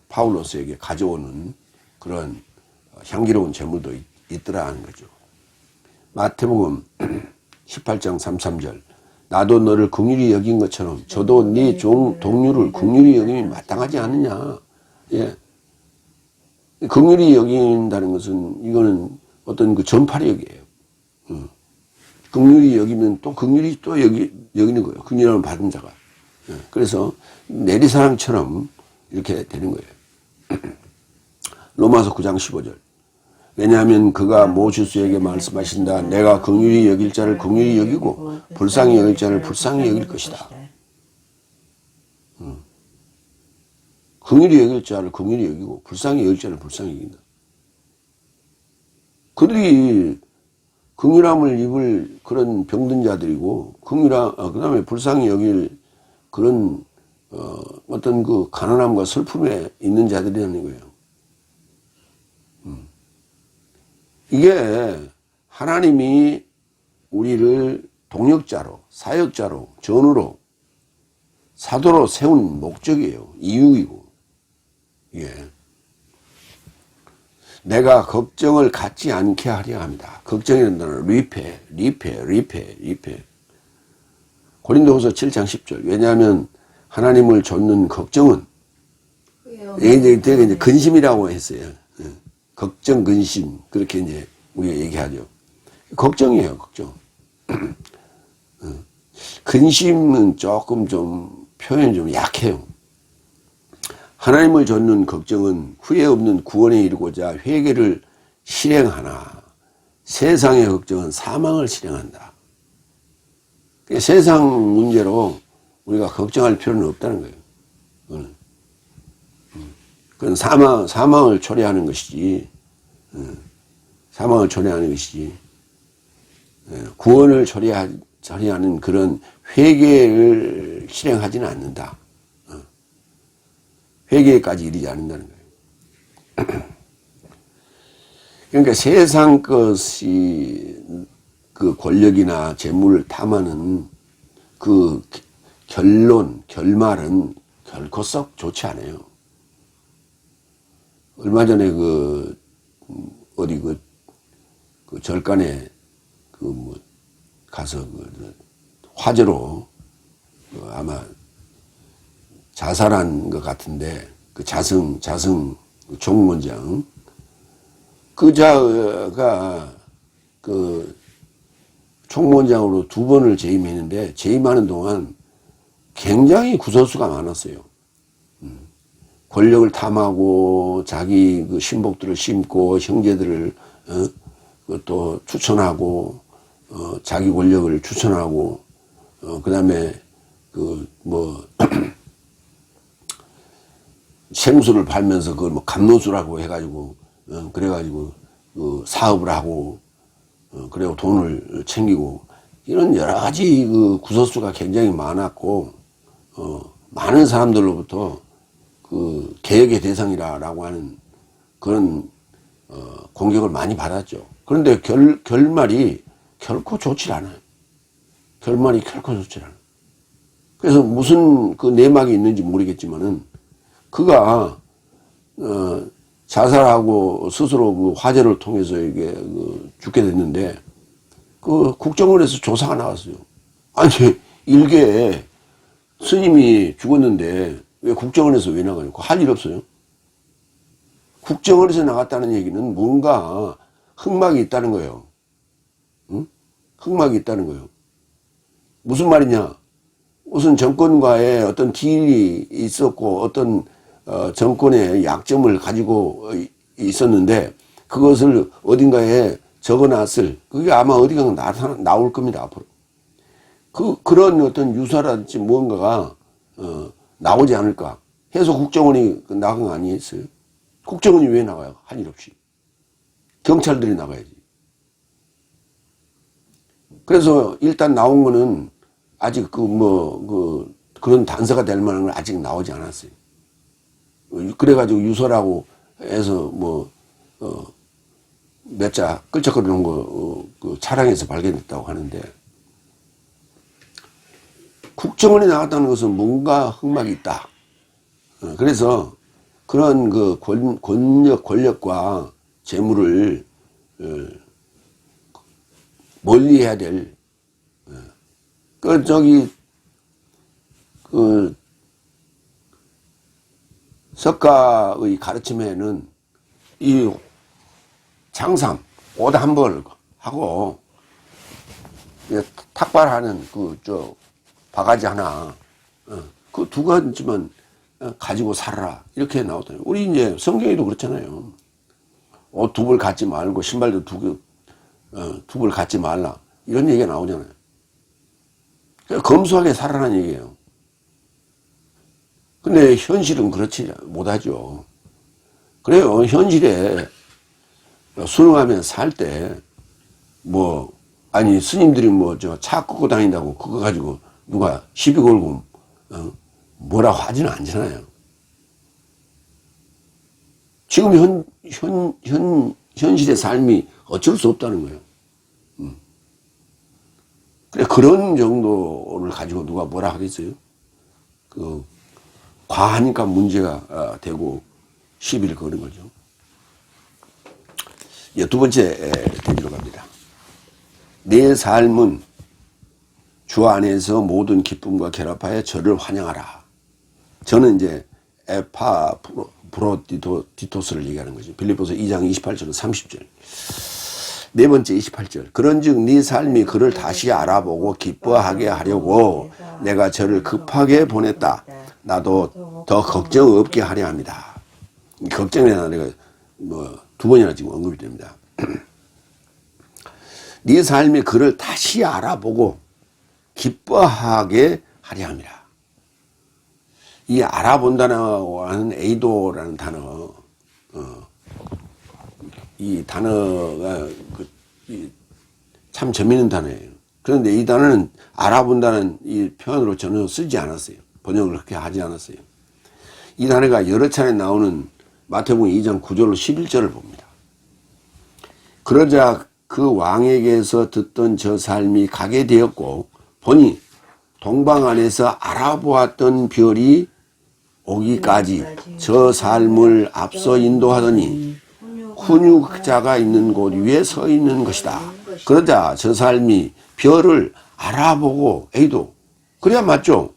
파울로스에게 가져오는 그런 향기로운 재물도 있더라 하는 거죠. 마태복음 18장 33절 나도 너를 긍휼히 여긴 것처럼 저도 네 동료를 긍휼히 여김이 마땅하지 않느냐. 예. 긍휼히 여긴다는 것은 이거는 어떤 그 전파력이에요. 긍휼히 여기면 또 긍휼히 또 여기는 거예요. 긍휼함을 받은 자가. 예. 그래서 내리사랑처럼 이렇게 되는 거예요. 로마서 9장 15절 왜냐하면 그가 모세수에게 말씀하신다. 내가 긍휼히 여길 자를 긍휼히 여기고 불쌍히 여길 자를 불쌍히 여길 것이다. 긍휼히 여길 자를 긍휼히 여기고 불쌍히 여길 자를 불쌍히 여긴다. 그들이 긍휼함을 입을 그런 병든 자들이고 그다음에 불쌍히 여길 그런 어떤 그 가난함과 슬픔에 있는 자들이라는 거예요. 이게 하나님이 우리를 동역자로, 사역자로, 전우로, 사도로 세운 목적이에요. 이유이고. 예. 내가 걱정을 갖지 않게 하려 합니다. 걱정이라는 단어는 리페. 고린도후서 7장 10절. 왜냐하면 하나님을 좇는 걱정은 되게 이제 근심이라고 했어요. 걱정, 근심 그렇게 이제 우리가 얘기하죠. 걱정이에요, 걱정. 근심은 조금 좀 표현이 좀 약해요. 하나님을 좇는 걱정은 후회 없는 구원에 이르고자 회개를 실행하나 세상의 걱정은 사망을 실행한다. 세상 문제로 우리가 걱정할 필요는 없다는 거예요. 그건 사망을 초래하는 것이지, 사망을 초래하는 것이지, 구원을 초래하는 그런 회개를 실행하지는 않는다. 회개까지 이르지 않는다는 거예요. 그러니까 세상 것이 그 권력이나 재물을 탐하는 그 결말은 결코 썩 좋지 않아요. 얼마 전에 어디 절간에 가서 화재로 아마 자살한 것 같은데 그 자승 총무원장 그 자가 그 총무원장으로 2번을 재임했는데 재임하는 동안 굉장히 구설수가 많았어요. 권력을 탐하고 자기 그 신복들을 심고 형제들을 또 추천하고 자기 권력을 추천하고 그다음에 생수를 팔면서 그걸 감노수라고 해가지고 그래가지고 사업을 하고 그리고 돈을 챙기고 이런 여러 가지 그 구설수가 굉장히 많았고 많은 사람들로부터 그 개혁의 대상이라고 하는 그런 공격을 많이 받았죠. 그런데 결말이 결코 좋지 않아요. 결말이 결코 좋지 않아요. 그래서 무슨 그 내막이 있는지 모르겠지만은 그가 자살하고 스스로 그 화재를 통해서 이게 죽게 됐는데 그 국정원에서 조사가 나왔어요. 아니 일개에 스님이 죽었는데 왜 국정원에서 왜 나가요? 할 일 없어요. 국정원에서 나갔다는 얘기는 뭔가 흑막이 있다는 거예요. 응? 흑막이 있다는 거예요. 무슨 말이냐? 무슨 정권과의 어떤 딜이 있었고 어떤 정권의 약점을 가지고 있었는데 그것을 어딘가에 적어놨을 그게 아마 어디가 나올 겁니다. 앞으로 그런 어떤 유사라든지 무언가가 나오지 않을까 해서 국정원이 나간 거 아니겠어요? 국정원이 왜 나가요? 할 일 없이 경찰들이 나가야지. 그래서 일단 나온 거는 아직 그런 단서가 될 만한 걸 아직 나오지 않았어요. 그래가지고 유서라고 해서 몇 자 끌적거려 놓은 그 차량에서 발견됐다고 하는데 국정원이 나왔다는 것은 뭔가 흑막이 있다. 그래서 그런 그 권력과 재물을 멀리 해야 될 석가의 가르침에는 이 장삼, 옷 한 벌 하고 탁발하는 바가지 하나, 그 2가지만 가지고 살아라. 이렇게 나오더라고요. 우리 이제 성경에도 그렇잖아요. 옷 2벌 갖지 말고 신발도 2벌 갖지 말라. 이런 얘기가 나오잖아요. 검소하게 살아라는 얘기예요. 근데 현실은 그렇지 못하죠. 그래요. 현실에 순응하면 살 때 아니 스님들이 차 끄고 다닌다고 그거 가지고 누가 시비 걸고 뭐라고 하지는 않잖아요. 지금 현실의 삶이 어쩔 수 없다는 거예요. 그래 그런 정도를 가지고 누가 뭐라 하겠어요? 과하니까 문제가 되고 시비를 거는 거죠. 2번째 대지로 갑니다. 내 삶은 주 안에서 모든 기쁨과 결합하여 저를 환영하라. 저는 이제 에파브로디토스를 얘기하는 거죠. 빌립보서 2장 28절 30절. 네 번째 28절. 그런즉 네 삶이 그를 다시 알아보고 기뻐하게 하려고 내가 저를 급하게 보냈다. 나도 더 걱정 없게 하려 합니다. 걱정에 내가 두 번이나 지금 언급이 됩니다. 네 삶이 그를 다시 알아보고 기뻐하게 하려 합니다. 이 알아본다는 에이도라는 단어, 이 단어가 참 재미있는 단어예요. 그런데 이 단어는 알아본다는 이 표현으로 전혀 쓰지 않았어요. 번역을 그렇게 하지 않았어요. 이 단어가 여러 차례 나오는 마태복음 2장 9절로 11절을 봅니다. 그러자 그 왕에게서 듣던 저 삶이 가게 되었고 보니 동방 안에서 알아보았던 별이 오기까지 저 삶을 앞서 인도하더니 훈육자가 있는 곳 위에 서 있는 것이다. 그러자 저 삶이 별을 알아보고 에이도 그래야 맞죠?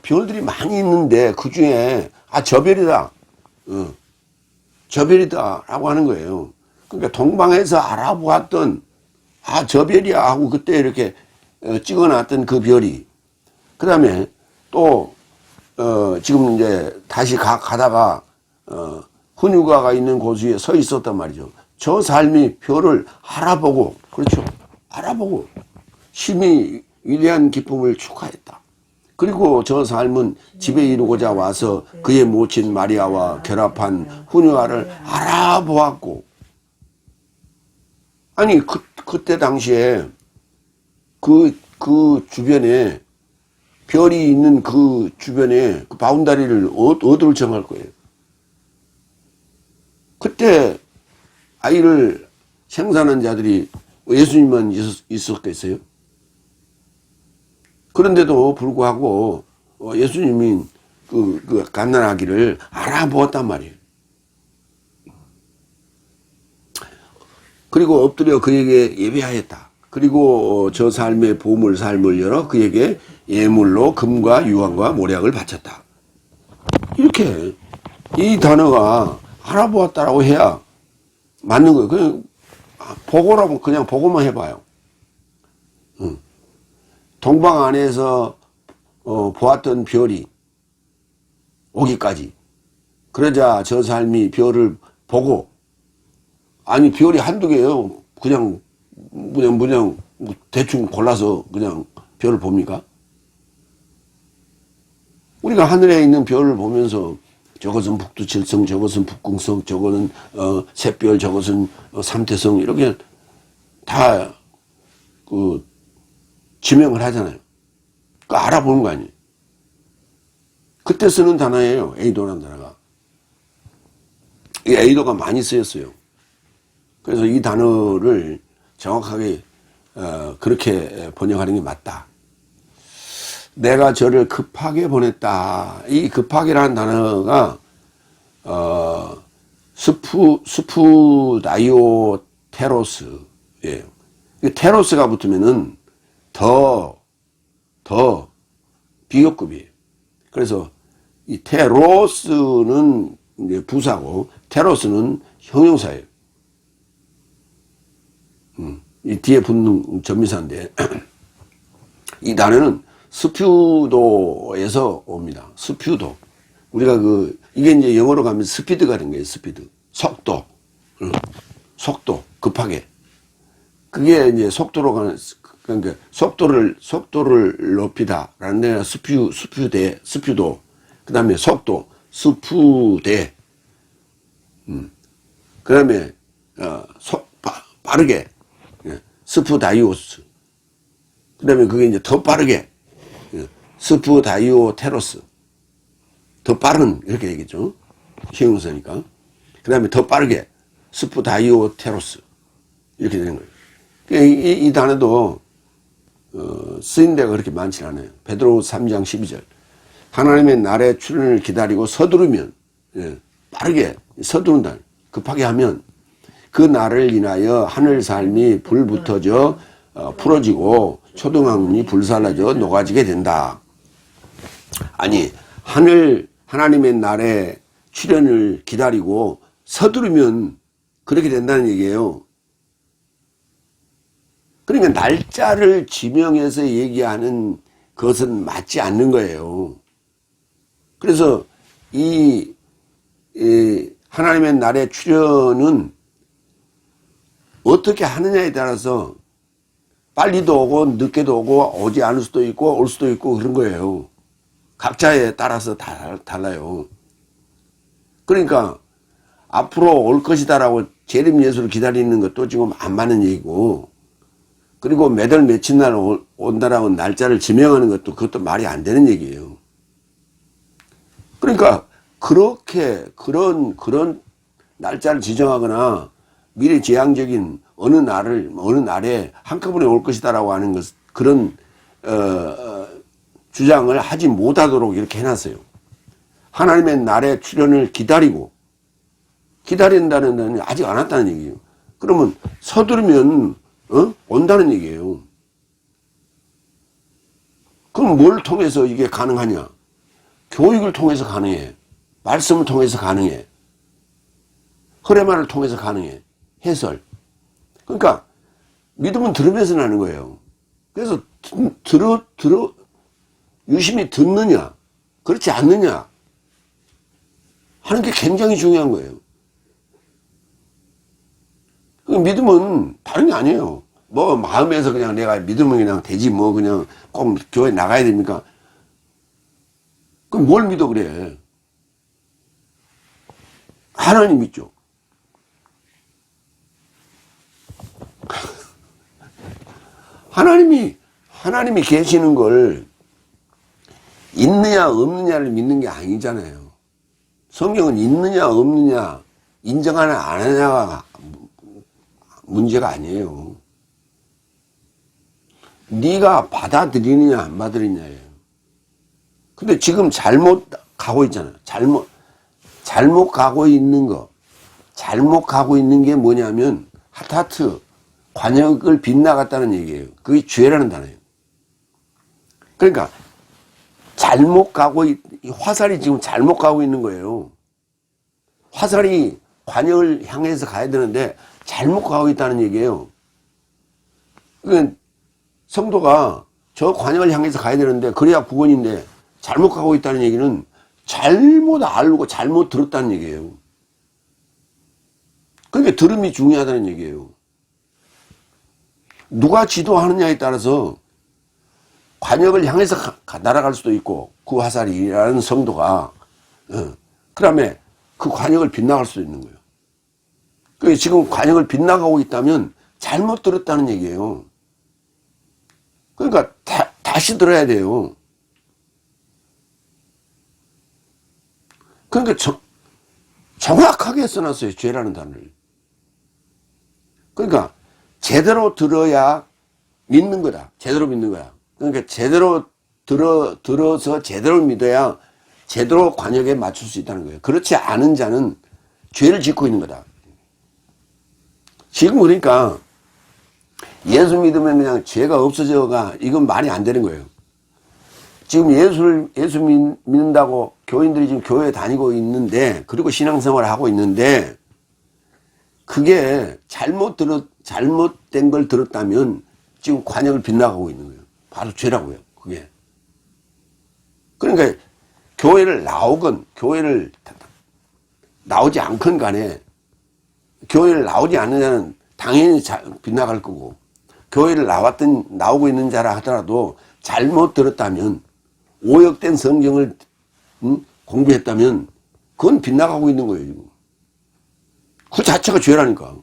별들이 많이 있는데 그 중에 저 별이다. 저 별이다 라고 하는 거예요. 그러니까 동방에서 알아보았던 저 별이야 하고 그때 이렇게 찍어놨던 그 별이 그 다음에 또 지금 이제 다시 가다가 훈육아가 있는 곳 위에 서 있었단 말이죠. 저 삶이 별을 알아보고 그렇죠. 알아보고 심히 위대한 기쁨을 축하했다. 그리고 저 삶은 집에 이루고자 와서 그의 모친 마리아와 결합한 훈육아를 알아보았고 아니 그때 당시에 그 주변에 별이 있는 그 주변에 그 바운다리를 어디로 정할 거예요? 그때 아이를 생산한 자들이 예수님만 있었겠어요? 그런데도 불구하고 예수님이 그 갓난아기를 알아보았단 말이에요. 그리고 엎드려 그에게 예배하였다. 그리고 저 삶의 보물 삶을 열어 그에게 예물로 금과 유황과 모략을 바쳤다. 이렇게 이 단어가 알아보았다라고 해야 맞는 거예요. 그냥 보고라면 그냥 보고만 해봐요. 동방 안에서 보았던 별이 오기까지 그러자 저 삶이 별을 보고 아니 별이 한두 개예요. 그냥 대충 골라서 그냥 별을 봅니까? 우리가 하늘에 있는 별을 보면서 저것은 북두칠성, 저것은 북궁성, 저거는 샛별, 저것은 삼태성 이렇게 다 지명을 하잖아요. 그 알아보는 거 아니에요. 그때 쓰는 단어예요. 에이도라는 단어가. 이 에이도가 많이 쓰였어요. 그래서 이 단어를 정확하게 그렇게 번역하는 게 맞다. 내가 저를 급하게 보냈다. 이 급하게라는 단어가 스푸다이오테로스예요. 테로스가 붙으면은 더 비교급이에요. 그래서 이 테로스는 이제 부사고 테로스는 형용사예요. 이 뒤에 붙는 전미사인데 이 단어는 스퓨도에서 옵니다. 스퓨도. 우리가 이게 이제 영어로 가면 스피드가 된 거예요. 스피드. 속도. 속도. 급하게. 그게 이제 속도로 가는, 그러니까 속도를 높이다라는 데가 스퓨도. 그 다음에 속도. 스푸대. 그 다음에, 빠르게. 스푸다이오스. 그 다음에 그게 이제 더 빠르게. 스푸다이오테로스. 더 빠른, 이렇게 되겠죠. 형용사니까. 그 다음에 더 빠르게. 스푸다이오테로스. 이렇게 되는 거예요. 이 단어도, 쓰인 데가 그렇게 많지 않아요. 베드로 3장 12절. 하나님의 날의 출현을 기다리고 서두르면, 빠르게 서두른다. 급하게 하면 그 날을 인하여 하늘 삶이 불붙어져 풀어지고 초등학문이 불살라져 녹아지게 된다. 아니 하나님의 날의 출현을 기다리고 서두르면 그렇게 된다는 얘기예요. 그러니까 날짜를 지명해서 얘기하는 것은 맞지 않는 거예요. 그래서 이 하나님의 날의 출현은 어떻게 하느냐에 따라서 빨리도 오고 늦게도 오고 오지 않을 수도 있고 올 수도 있고 그런 거예요. 각자에 따라서 다 달라요. 그러니까 앞으로 올 것이다라고 재림 예수를 기다리는 것도 지금 안 맞는 얘기고, 그리고 몇 월 며칠 날 온다라고 날짜를 지명하는 것도 그것도 말이 안 되는 얘기예요. 그러니까 그렇게 그런 날짜를 지정하거나 미래지향적인 어느 날에 한꺼번에 올 것이다라고 하는 것, 그런 주장을 하지 못하도록 이렇게 해놨어요. 하나님의 날의 출현을 기다린다는 데는 아직 안 왔다는 얘기예요. 그러면 서두르면 온다는 얘기예요. 그럼 뭘 통해서 이게 가능하냐? 교육을 통해서 가능해. 말씀을 통해서 가능해. 흐레만을 통해서 가능해. 해설. 그러니까 믿음은 들으면서 나는 거예요. 그래서 유심히 듣느냐 그렇지 않느냐 하는 게 굉장히 중요한 거예요. 믿음은 다른 게 아니에요. 뭐 마음에서 그냥 내가 믿으면 그냥 되지 뭐 그냥 꼭 교회 나가야 됩니까? 그럼 뭘 믿어 그래? 하나님 믿죠. 하나님이 계시는 걸 있느냐 없느냐를 믿는 게 아니잖아요. 성경은 있느냐 없느냐 인정하냐 안 하냐가 문제가 아니에요. 네가 받아들이느냐 안 받아들이냐예요. 근데 지금 잘못 가고 있잖아요. 잘못 가고 있는 거. 잘못 가고 있는 게 뭐냐면 하타트 관역을 빗나갔다는 얘기예요. 그게 죄라는 단어예요. 그러니까 화살이 지금 잘못 가고 있는 거예요. 화살이 관역을 향해서 가야 되는데 잘못 가고 있다는 얘기예요. 그러니까 성도가 저 관역을 향해서 가야 되는데 그래야 구원인데 잘못 가고 있다는 얘기는 잘못 알고 잘못 들었다는 얘기예요. 그러니까 들음이 중요하다는 얘기예요. 누가 지도하느냐에 따라서 관역을 향해서 날아갈 수도 있고 그 화살이라는 성도가 그 다음에 그 관역을 빗나갈 수도 있는 거예요. 그러니까 지금 관역을 빗나가고 있다면 잘못 들었다는 얘기예요. 그러니까 다시 들어야 돼요. 그러니까 정확하게 써놨어요. 죄라는 단어를. 그러니까 제대로 들어야 믿는 거다. 제대로 믿는 거야. 그러니까 제대로 들어서 제대로 믿어야 제대로 관역에 맞출 수 있다는 거예요. 그렇지 않은 자는 죄를 짓고 있는 거다. 지금 그러니까 예수 믿으면 그냥 죄가 없어져가 이건 말이 안 되는 거예요. 지금 예수 믿는다고 교인들이 지금 교회에 다니고 있는데, 그리고 신앙생활을 하고 있는데, 그게 잘못된 걸 들었다면 지금 관역을 빗나가고 있는 거예요. 바로 죄라고요, 그게. 그러니까 교회를 나오건 교회를 나오지 않건 간에, 교회를 나오지 않는 자는 당연히 빗나갈 거고, 교회를 나오고 있는 자라 하더라도 잘못 들었다면, 오역된 성경을 공부했다면 그건 빗나가고 있는 거예요, 지금. 그 자체가 죄라니까.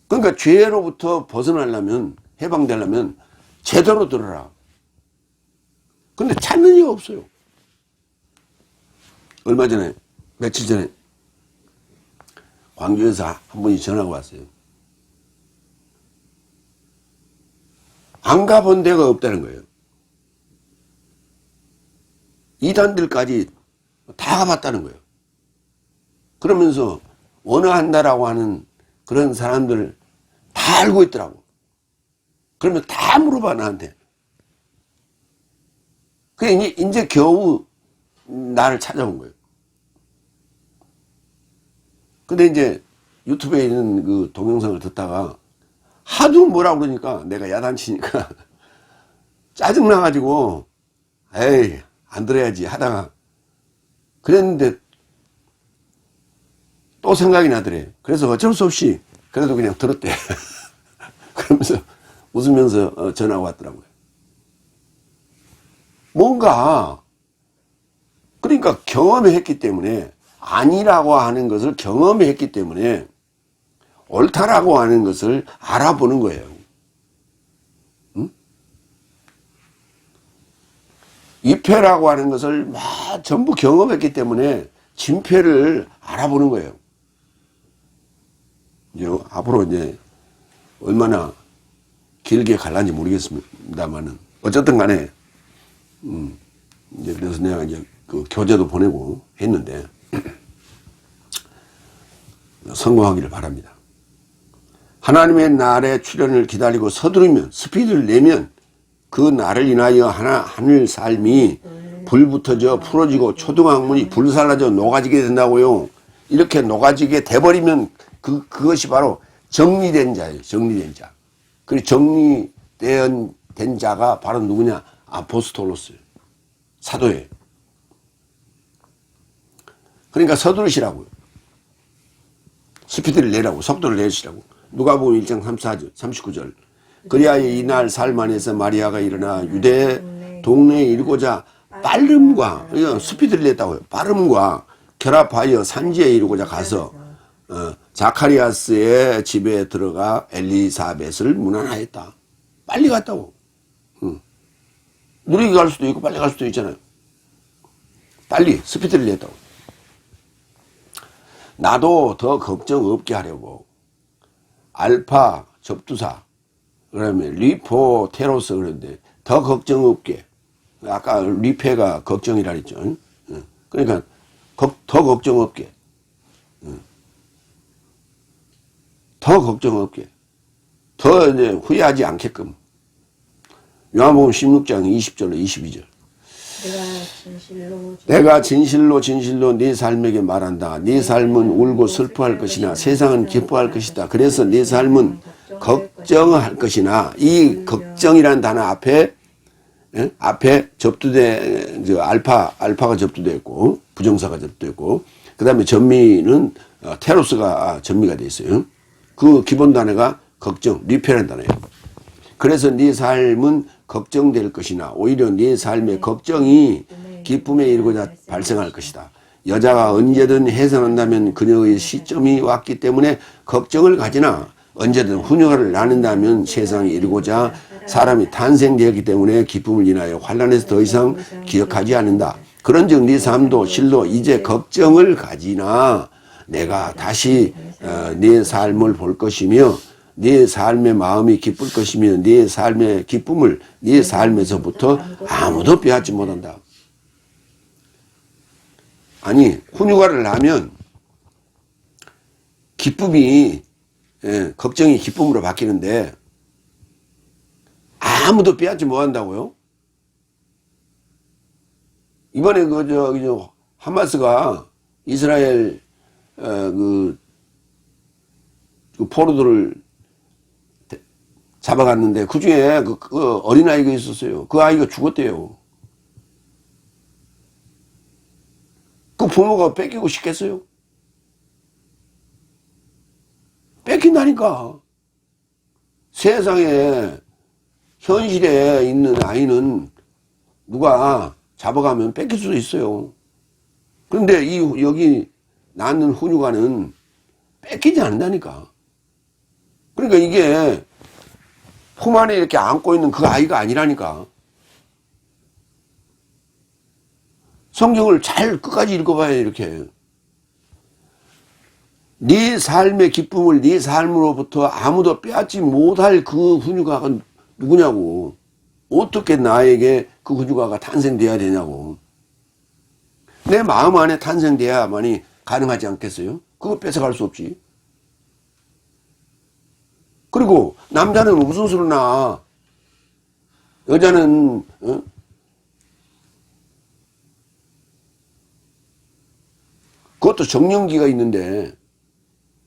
그러니까 죄로부터 벗어나려면, 해방되려면 제대로 들어라. 근데 찾는 이가 없어요. 얼마 전에, 며칠 전에 광주에서 한 분이 전화가 왔어요. 안 가본 데가 없다는 거예요. 이단들까지 다 가봤다는 거예요. 그러면서 원어한다라고 하는 그런 사람들 다 알고 있더라고. 그러면 다 물어봐, 나한테. 그게 이제 겨우 나를 찾아온 거예요. 근데 이제 유튜브에 있는 그 동영상을 듣다가 하도 뭐라 그러니까 내가 야단치니까 짜증나가지고 에이 안 들어야지 하다가 그랬는데 또 생각이 나더래. 그래서 어쩔 수 없이 그래도 그냥 들었대. 그러면서 웃으면서 전화가 왔더라고요. 뭔가 그러니까 경험했기 때문에 아니라고 하는 것을 경험했기 때문에 옳다라고 하는 것을 알아보는 거예요. 응? 위패라고 하는 것을 막 전부 경험했기 때문에 진패를 알아보는 거예요. 이제 앞으로 이제 얼마나 길게 갈란지 모르겠습니다만은 어쨌든 간에 이제 그래서 내가 이제 그 교재도 보내고 했는데 성공하기를 바랍니다. 하나님의 날의 출현을 기다리고 서두르면 스피드를 내면 그 날을 인하여 하늘 삶이 불붙어져 풀어지고 초등학문이 불살라져 녹아지게 된다고요. 이렇게 녹아지게 돼버리면 그것이 바로 정리된 자예요. 정리된 자. 그리고 정리된 자가 바로 누구냐? 아포스톨로스 사도예요. 그러니까 서두르시라고요. 스피드를 내라고, 속도를 내시라고. 누가복음 1장 39절. 그리하여 이날 삶 안에서 마리아가 일어나 유대 동네에 이르고자 빠름과 스피드를 냈다고요. 빠름과 결합하여 산지에 이르고자 가서 자카리아스의 집에 들어가 엘리사벳을 문안하였다. 빨리 갔다고. 느리게 갈 수도 있고 빨리 갈 수도 있잖아요. 빨리 스피드를 냈다고. 나도 더 걱정 없게 하려고 알파 접두사 그다음에 리포 테로스 그랬는데 더 걱정 없게 아까 리페가 걱정이라 그랬죠. 그러니까 더 걱정 없게 더 걱정 없게 더 이제 후회하지 않게끔 요한복음 16장 20절로 22절 내가 진실로 네 삶에게 말한다. 네 삶은 울고 슬퍼할 것이나 세상은 기뻐할 것이다. 그래서 네 삶은 걱정할 것이나 이 걱정이라는 단어 앞에 접두돼 알파가 접두되어 있고 부정사가 접두되어 있고 그 다음에 전미는 테로스가 전미가 되어 있어요. 그 기본 단어가 걱정, 리페라는 단어예요. 그래서 네 삶은 걱정될 것이나 오히려 네 삶의 걱정이 기쁨에 이르고자 발생할 것이다. 여자가 언제든 해산한다면 그녀의 시점이 왔기 때문에 걱정을 가지나 언제든 훈육을 낳는다면 세상에 이르고자 사람이 탄생되었기 때문에 기쁨을 인하여 환난에서 더 이상 기억하지 않는다. 그런즉 네 삶도 실로 이제 걱정을 가지나 내가 다시 네 삶을 볼 것이며 네 삶의 마음이 기쁠 것이며 네 삶의 기쁨을 네 삶에서부터 아무도 빼앗지 못한다. 아니 훈육아를 하면 기쁨이 걱정이 기쁨으로 바뀌는데 아무도 빼앗지 못한다고요? 이번에 하마스가 이스라엘 그 포로들을 잡아갔는데 그 중에 그 어린아이가 있었어요. 그 아이가 죽었대요. 그 부모가 뺏기고 싶겠어요? 뺏긴다니까. 세상에 현실에 있는 아이는 누가 잡아가면 뺏길 수도 있어요. 그런데 여기 낳는 훈육아는 뺏기지 않는다니까. 그러니까 이게 품 안에 이렇게 안고 있는 그 아이가 아니라니까. 성경을 잘 끝까지 읽어봐야 이렇게. 네 삶의 기쁨을 네 삶으로부터 아무도 빼앗지 못할 그 훈육아가 누구냐고. 어떻게 나에게 그 훈육아가 탄생돼야 되냐고. 내 마음 안에 탄생돼야만이 가능하지 않겠어요? 그거 뺏어갈 수 없지. 그리고 남자는 무슨 수로 나 여자는 그것도 정년기가 있는데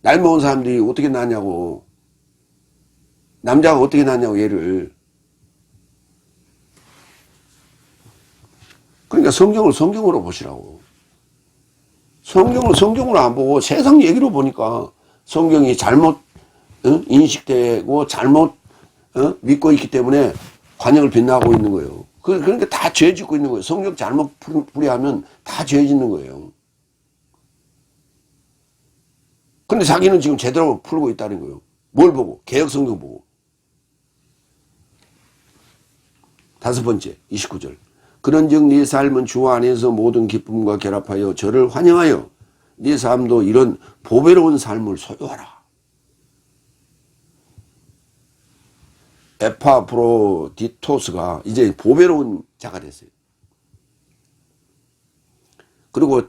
나이 먹은 사람들이 어떻게 낳냐고. 남자가 어떻게 낳냐고, 얘를. 그러니까 성경을 성경으로 보시라고. 성경을 성경으로 안 보고 세상 얘기로 보니까 성경이 잘못 인식되고 잘못 믿고 있기 때문에 관역을 빗나가고 있는 거예요. 그러니까 다 죄 짓고 있는 거예요. 성경 잘못 풀이하면 다 죄 짓는 거예요. 근데 자기는 지금 제대로 풀고 있다는 거예요. 뭘 보고? 개혁 성경 보고. 5번째, 29절. 그런즉 네 삶은 주 안에서 모든 기쁨과 결합하여 저를 환영하여 네 삶도 이런 보배로운 삶을 소유하라. 에파프로디토스가 이제 보배로운 자가 됐어요. 그리고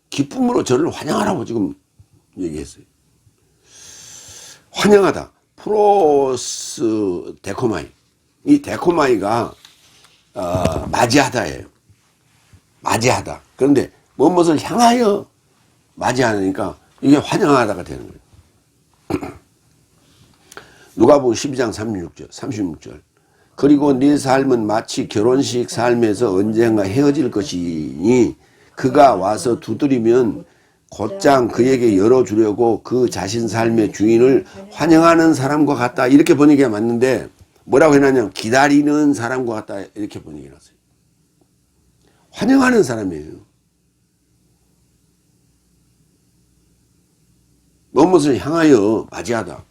기쁨으로 저를 환영하라고 지금 얘기했어요. 환영하다. 프로스 데코마이. 이 데코마이가 맞이하다예요. 맞이하다. 그런데 무엇을 향하여 맞이하니까 이게 환영하다가 되는 거예요. 누가복음 12장 36절. 그리고 네 삶은 마치 결혼식 삶에서 언젠가 헤어질 것이니 그가 와서 두드리면 곧장 그에게 열어주려고 그 자신 삶의 주인을 환영하는 사람과 같다. 이렇게 번역이 맞는데 뭐라고 해놨냐면 기다리는 사람과 같다. 이렇게 번역이 났어요. 환영하는 사람이에요. 무엇을 향하여 맞이하다.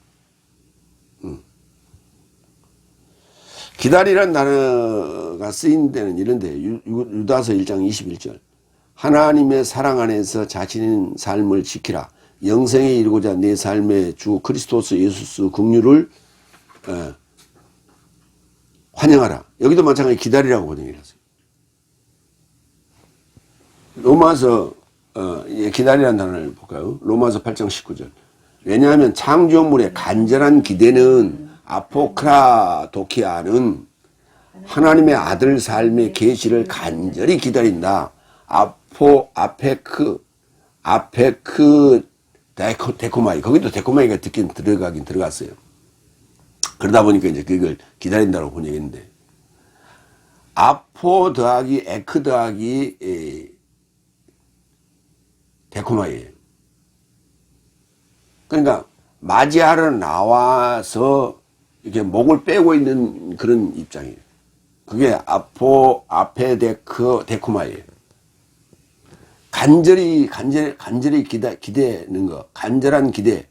기다리라는 단어가 쓰인 데는 이런데 유다서 1장 21절. 하나님의 사랑 안에서 자신의 삶을 지키라. 영생에 이르고자 내 삶의 주 그리스도스 예수스 긍휼을 환영하라. 여기도 마찬가지 기다리라고 번역이 났어요. 로마서 기다리라는 단어를 볼까요? 로마서 8장 19절. 왜냐하면 창조물의 간절한 기대는 아포크라도키아는 하나님의 아들 삶의 계시를 간절히 기다린다. 아페크 데코마이. 거기도 데코마이가 들어가긴 들어갔어요. 그러다 보니까 이제 그걸 기다린다고 번역했는데, 아포 더하기 에크 더하기 데코마이예요. 그러니까 맞이하러 나와서 이렇게 목을 빼고 있는 그런 입장이에요. 그게 데코마이예요. 간절히 기대는 거. 간절한 기대.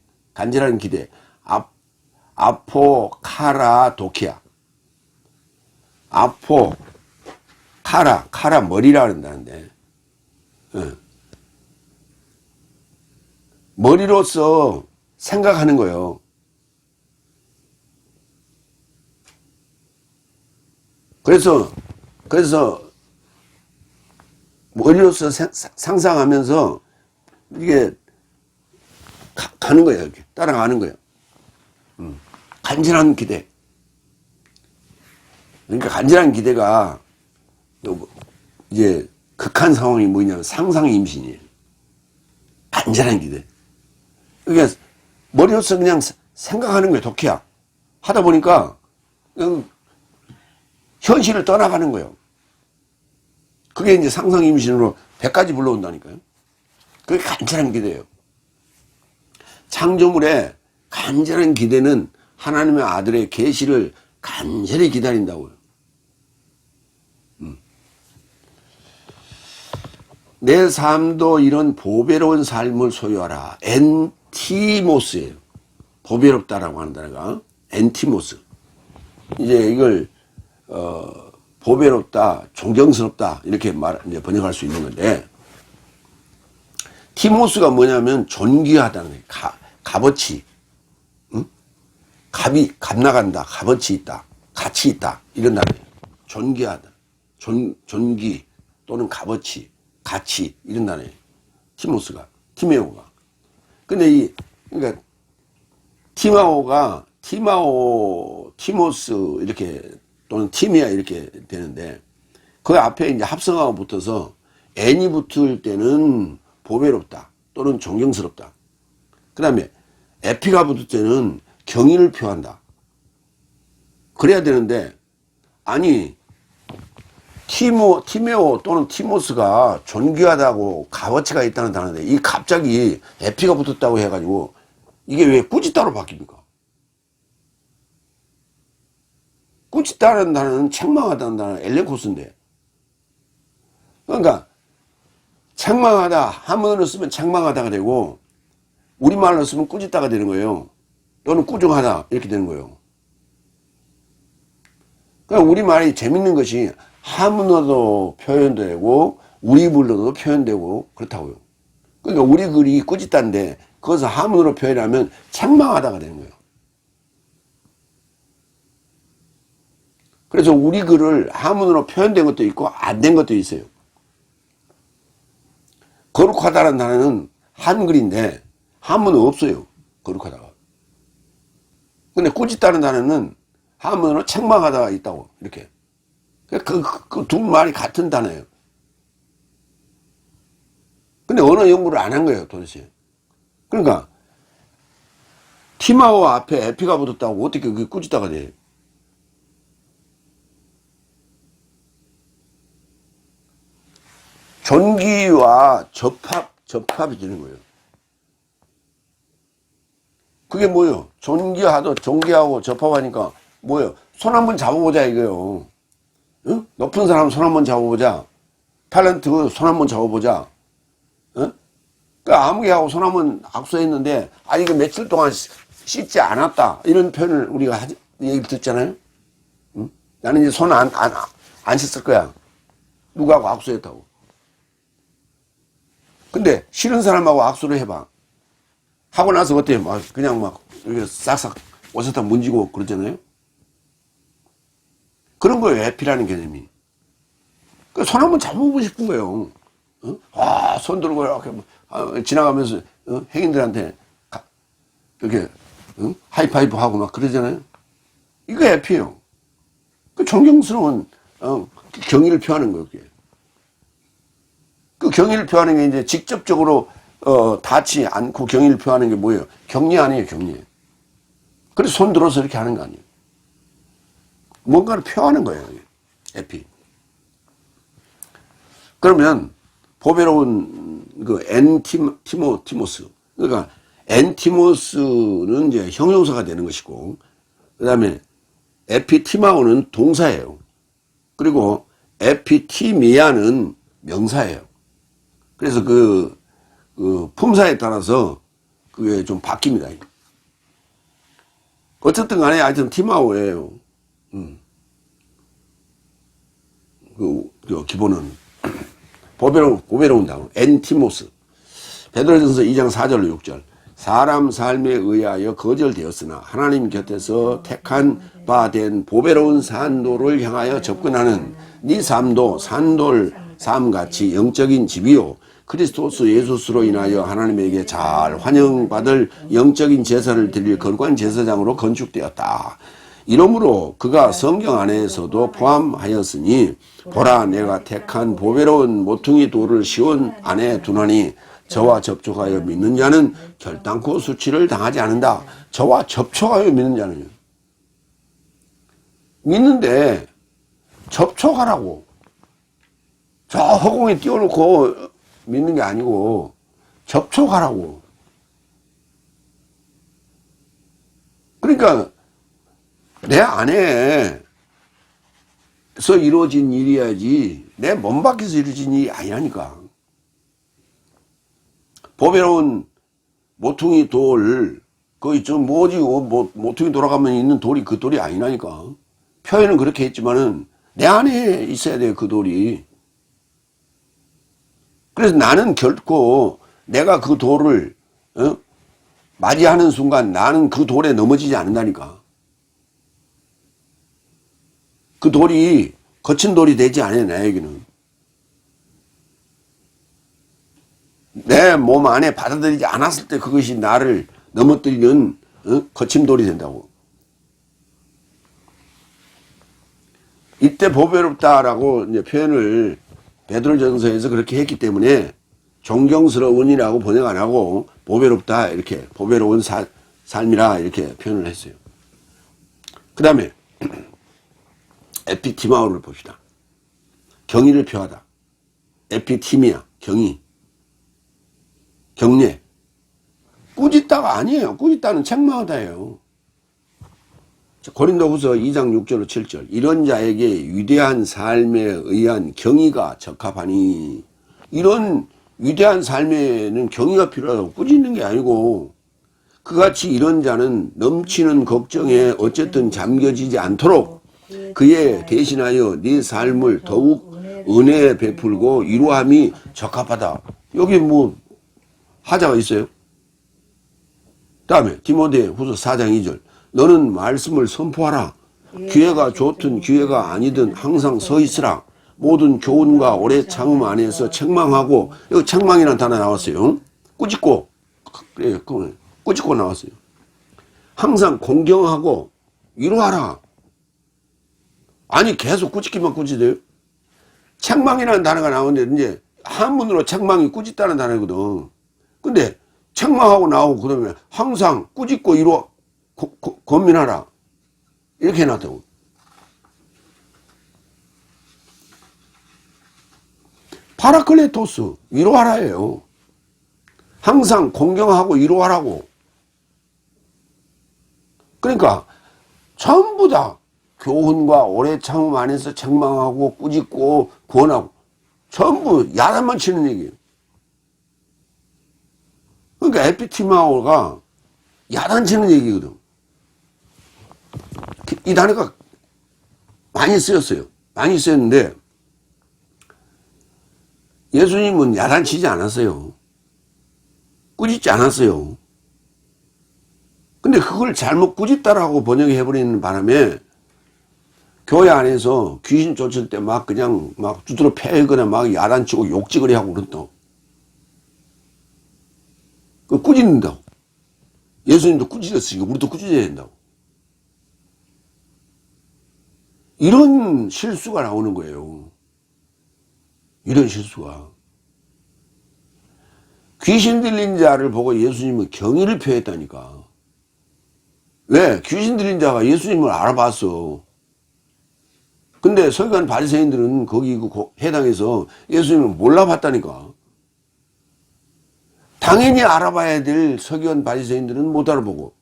아포카라도키아. 카라 머리라 그런다는데, 머리로서 생각하는 거예요. 그래서 머리로서 상상하면서 이게 가는 거예요. 이렇게 따라가는 거예요. 간절한 기대. 그러니까 간절한 기대가 또 이제 극한 상황이 뭐냐면 상상 임신이에요. 간절한 기대. 그러니까 머리로서 그냥 생각하는 거예요. 독해야. 하다 보니까 그냥 현실을 떠나가는 거예요. 그게 이제 상상 임신으로 100가지 불러온다니까요. 그게 간절한 기대예요. 창조물의 간절한 기대는 하나님의 아들의 계시를 간절히 기다린다고요. 내 삶도 이런 보배로운 삶을 소유하라. 엔티모스예요. 보배롭다라고 하는 단어가 엔티모스. 이제 이걸 보배롭다, 존경스럽다 이렇게 이제 번역할 수 있는 건데, 티모스가 뭐냐면 존귀하다는 거예요. 값어치, 값 나간다, 값어치 있다, 가치 있다 이런 단어예요. 존귀하다, 존귀 또는 값어치, 가치 이런 단어예요. 티모스가. 근데 그러니까 티모스 이렇게 또는 티미아 이렇게 되는데, 그 앞에 이제 합성어가 붙어서 n이 붙을 때는 보배롭다 또는 존경스럽다. 그 다음에 에피가 붙을 때는 경의를 표한다. 그래야 되는데, 아니, 티메오 또는 티모스가 존귀하다고 값어치가 있다는 단어인데, 이 갑자기 에피가 붙었다고 해가지고, 이게 왜 꾸짖다로 바뀝니까? 꾸짖다는 단어는 책망하다는 단어는 엘레코스인데. 그러니까, 책망하다, 한문으로 쓰면 책망하다가 되고, 우리말로 쓰면 꾸짖다가 되는 거예요. 또는 꾸중하다, 이렇게 되는 거예요. 그러니까 우리말이 재밌는 것이 한문어도 표현되고, 우리말로도 표현되고, 그렇다고요. 그러니까 우리 글이 꾸짖다인데, 그것을 한문으로 표현하면 책망하다가 되는 거예요. 그래서 우리 글을 한문으로 표현된 것도 있고, 안 된 것도 있어요. 거룩하다는 단어는 한글인데, 한문은 없어요. 거룩하다가. 근데 꾸짖다는 단어는 한문으로 책망하다가 있다고, 이렇게. 그 두 말이 같은 단어예요. 근데 언어 연구를 안 한 거예요, 도대체. 그러니까, 티마오 앞에 에피가 붙었다고 어떻게 그게 꾸짖다가 돼? 존귀와 접합이 되는 거예요. 그게 뭐예요? 존귀하고 접합하니까 뭐예요? 손 한번 잡아보자 이거요. 응? 높은 사람 손 한번 잡아보자. 탤런트 손 한번 잡아보자. 응? 그러니까 아무개하고 손 한번 악수했는데 이거 며칠 동안 씻지 않았다. 이런 표현을 우리가 얘기를 듣잖아요. 응? 나는 이제 손 안 씻을 거야. 누구하고 악수했다고. 근데 싫은 사람하고 악수를 해봐. 하고 나서 어때요? 그냥 이렇게 싹싹 옷에다 문지고 그러잖아요? 그런 거예요, 에피라는 개념이. 손 한번 잡아보고 싶은 거예요. 손 들고 이렇게 지나가면서 행인들한테 이렇게 하이파이브 하고 막 그러잖아요? 이거 에피예요. 그 존경스러운 경의를 표하는 거예요, 그게. 그 경의를 표하는 게 이제 직접적으로 닿지 않고 경의를 표하는 게 뭐예요? 격리 아니에요, 격리. 그래서 손 들어서 이렇게 하는 거 아니에요. 뭔가를 표하는 거예요, 에피. 그러면 보배로운 그 티모스. 그러니까 엔티모스는 이제 형용사가 되는 것이고, 그 다음에 에피티마오는 동사예요. 그리고 에피티미아는 명사예요. 그래서 그 품사에 따라서 그게 좀 바뀝니다. 어쨌든 간에 하여튼 티마오예요. 그 기본은 보배로운 단어 엔티모스. 베드로전서 2장 4절로 6절. 사람 삶에 의하여 거절되었으나 하나님 곁에서 택한 바 된 보배로운 산도를 향하여 접근하는 네 삶도 산돌 삶같이 영적인 집이요 그리스도스 예수스로 인하여 하나님에게 잘 환영받을 영적인 제사를 드릴 거룩한 제사장으로 건축되었다. 이러므로 그가 성경 안에서도 포함하였으니 보라 내가 택한 보배로운 모퉁이 돌을 시온 안에 두나니 저와 접촉하여 믿는 자는 결단코 수치를 당하지 않는다. 저와 접촉하여 믿는 자는요. 믿는데 접촉하라고. 저 허공에 띄워놓고 믿는 게 아니고 접촉하라고. 그러니까 내 안에서 이루어진 일이야지 내 몸 밖에서 이루어진 일이 아니라니까. 보배로운 모퉁이 돌, 그 뭐지, 모퉁이 돌아가면 있는 돌이 그 돌이 아니라니까. 표현은 그렇게 했지만은 내 안에 있어야 돼요, 그 돌이. 그래서 나는 결코 내가 그 돌을 맞이하는 순간 나는 그 돌에 넘어지지 않는다니까. 그 돌이 거친 돌이 되지 않아요, 나에게는. 내 몸 안에 받아들이지 않았을 때 그것이 나를 넘어뜨리는 거친 돌이 된다고. 이때 보배롭다라고 이제 표현을 베드로전서에서 그렇게 했기 때문에 존경스러운이라고 번역 안 하고 보배롭다 이렇게 보배로운 삶이라 이렇게 표현을 했어요. 그 다음에 에피티마오를 봅시다. 경의를 표하다. 에피티미아 경의 경례. 꾸짖다가 아니에요. 꾸짖다는 책망하다예요. 고린도후서 2장 6절로 7절 이런 자에게 위대한 삶에 의한 경의가 적합하니. 이런 위대한 삶에는 경의가 필요하다고 꾸짖는 게 아니고, 그같이 이런 자는 넘치는 걱정에 어쨌든 잠겨지지 않도록 그에 대신하여 네 삶을 더욱 은혜 베풀고 위로함이 적합하다. 여기 뭐 하자가 있어요. 다음에 디모데후서 4장 2절 너는 말씀을 선포하라. 기회가 좋든 기회가 아니든 항상 서 있으라. 모든 교훈과 오래 참음 안에서 책망하고. 여기 책망이라는 단어 나왔어요. 꾸짖고. 그래, 꾸짖고 나왔어요. 항상 공경하고 위로하라. 아니 계속 꾸짖기만 꾸짖어요. 책망이라는 단어가 나오는데 이제 한문으로 책망이 꾸짖다는 단어거든. 근데 책망하고 나오고 그러면 항상 꾸짖고 위로 권면하라 이렇게 해놨다고. 파라클레토스 위로하라예요. 항상 공경하고 위로하라고. 그러니까 전부 다 교훈과 오래 참음 안에서 책망하고 꾸짖고 구원하고 전부 야단만 치는 얘기예요. 그러니까 에피티마오가 야단치는 얘기거든. 이 단어가 많이 쓰였어요. 많이 쓰였는데 예수님은 야단치지 않았어요. 꾸짖지 않았어요. 근데 그걸 잘못 꾸짖다라고 번역해버리는 바람에 교회 안에서 귀신 쫓을 때 막 그냥 막 두드러 패거나 막 야단치고 욕지거리 하고 그런다. 그 꾸짖는다고. 예수님도 꾸짖었으니까 우리도 꾸짖어야 된다고. 이런 실수가 나오는 거예요. 이런 실수가. 귀신 들린 자를 보고 예수님은 경의를 표했다니까. 왜? 귀신 들린 자가 예수님을 알아봤어. 근데 서기관 바리새인들은 거기 그 해당에서 예수님을 몰라봤다니까. 당연히 알아봐야 될 서기관 바리새인들은 못 알아보고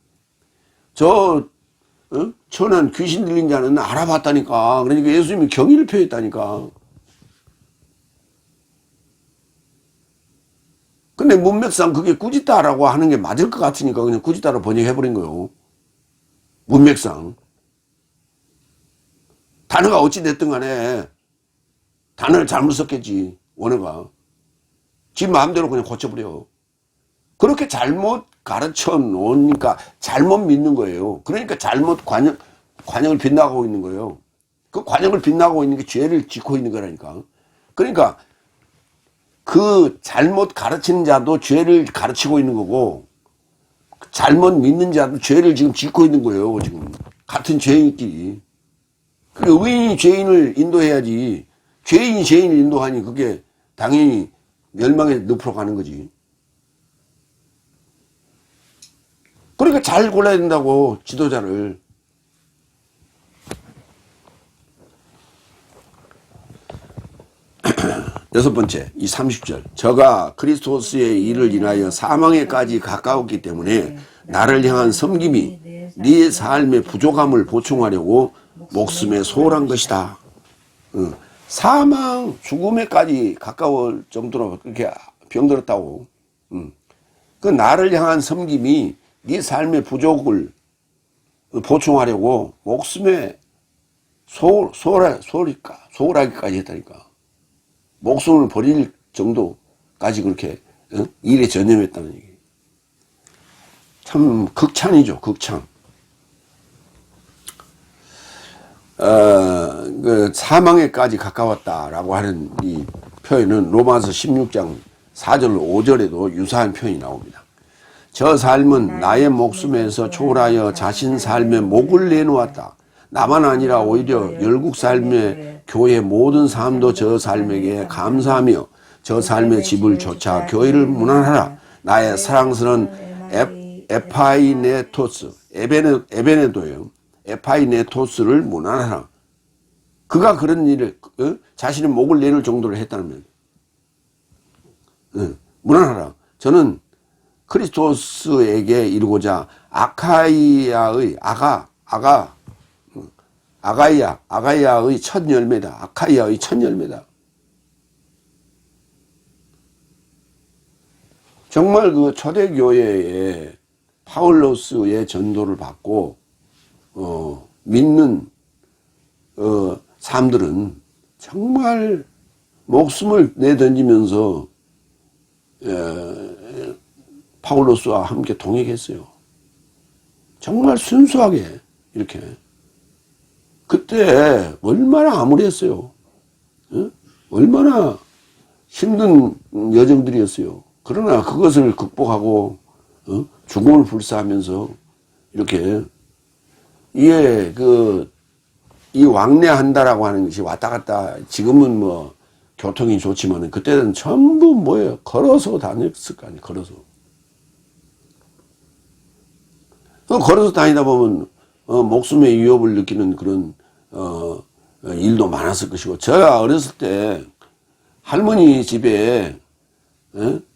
천한 귀신 들린 자는 알아봤다니까. 그러니까 예수님이 경의를 표했다니까. 근데 문맥상 그게 꾸짖다라고 하는 게 맞을 것 같으니까 그냥 꾸짖다로 번역해버린 거예요. 문맥상. 단어가 어찌 됐든 간에 단어를 잘못 썼겠지. 원어가. 지 마음대로 그냥 고쳐버려. 그렇게 잘못 가르쳐 놓으니까 잘못 믿는 거예요. 그러니까 잘못 관역을 빗나가고 있는 거예요. 그 관역을 빗나가고 있는 게 죄를 짓고 있는 거라니까. 그러니까 그 잘못 가르치는 자도 죄를 가르치고 있는 거고 잘못 믿는 자도 죄를 지금 짓고 있는 거예요. 지금 같은 죄인끼리. 의인이 죄인을 인도해야지. 죄인이 죄인을 인도하니 그게 당연히 멸망의 늪으로 가는 거지. 그러니까 잘 골라야 된다고, 지도자를. 여섯 번째, 이 30절. 저가 그리스도스의 일을 인하여 사망에까지 가까웠기 때문에 나를 향한 섬김이 네 삶의 부족함을 보충하려고 목숨에 소홀한 것이다. 사망, 죽음에까지 가까울 정도로 그렇게 병들었다고. 그 나를 향한 섬김이 네 삶의 부족을 보충하려고 목숨에 소홀하기까지 했다니까. 목숨을 버릴 정도까지 그렇게 일에 전념했다는 얘기. 참 극찬이죠, 극찬. 그 사망에까지 가까웠다라고 하는 이 표현은 로마서 16장 4절 5절에도 유사한 표현이 나옵니다. 저 삶은 나의 목숨에서 초월하여 자신 삶에 목을 내놓았다. 나만 아니라 오히려 열국 삶의 교회 모든 삶도 저 삶에게 감사하며 저 삶의 집을 조차 교회를 문안하라. 나의 사랑스러운 에파이네토스, 에베네도예요. 에파이네토스를 문안하라. 그가 그런 일을 자신의 목을 내릴 정도로 했다면 문안하라. 저는 크리스토스에게 이루고자 아카이아의 아가이아의 첫 열매다. 아카이아의 첫 열매다. 정말 그 초대교회에 파울로스의 전도를 받고 믿는 사람들은 정말 목숨을 내던지면서 파울로스와 함께 동행했어요. 정말 순수하게 이렇게. 그때 얼마나 암울했어요. 얼마나 힘든 여정들이었어요. 그러나 그것을 극복하고 죽음을 불사하면서 이렇게 이 왕래한다라고 하는 것이 왔다 갔다, 지금은 뭐 교통이 좋지만은 그때는 전부 뭐예요? 걸어서 다녔을 거 아니에요. 걸어서 다니다 보면 목숨의 위협을 느끼는 그런 일도 많았을 것이고, 제가 어렸을 때 할머니 집에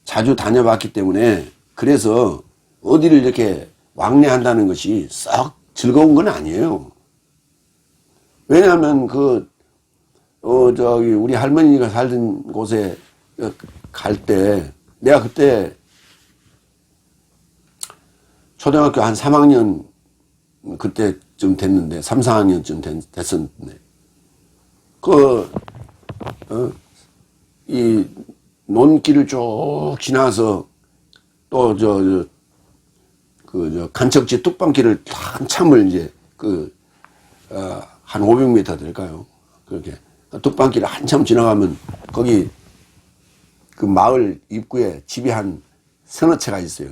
자주 다녀봤기 때문에, 그래서 어디를 이렇게 왕래한다는 것이 썩 즐거운 건 아니에요. 왜냐하면 우리 할머니가 살던 곳에 갈 때, 내가 그때 초등학교 한 3학년 그때쯤 됐는데, 3, 4학년쯤 됐었는데, 이 논길을 쭉 지나서 또 간척지 뚝방길을 한참을 이제 한 500m 될까요? 그렇게 뚝방길을 한참 지나가면 거기 그 마을 입구에 집이 한 서너 채가 있어요.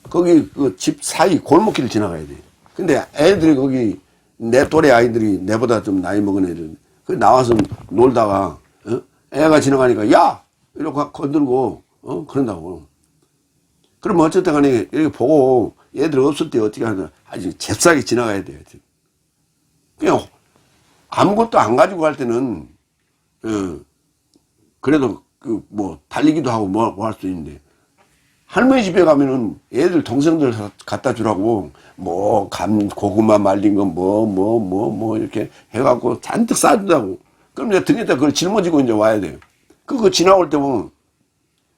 거기 그 집 사이 골목길을 지나가야 돼. 근데 애들이 거기, 내 또래 아이들이, 내보다 좀 나이 먹은 애들, 그 나와서 놀다가 애가 지나가니까 야! 이러고 건들고 그런다고. 그럼 어쨌든 간에 이렇게 보고 애들 없을 때 어떻게 하나, 아주 잽싸게 지나가야 돼요. 그냥 아무것도 안 가지고 갈 때는 그래도 달리기도 하고 뭐 할 수 있는데, 할머니 집에 가면은 애들 동생들 갖다 주라고 고구마 말린 거 이렇게 해갖고 잔뜩 싸준다고. 그럼 내가 등에다 그걸 짊어지고 이제 와야 돼요. 그거 지나올 때 보면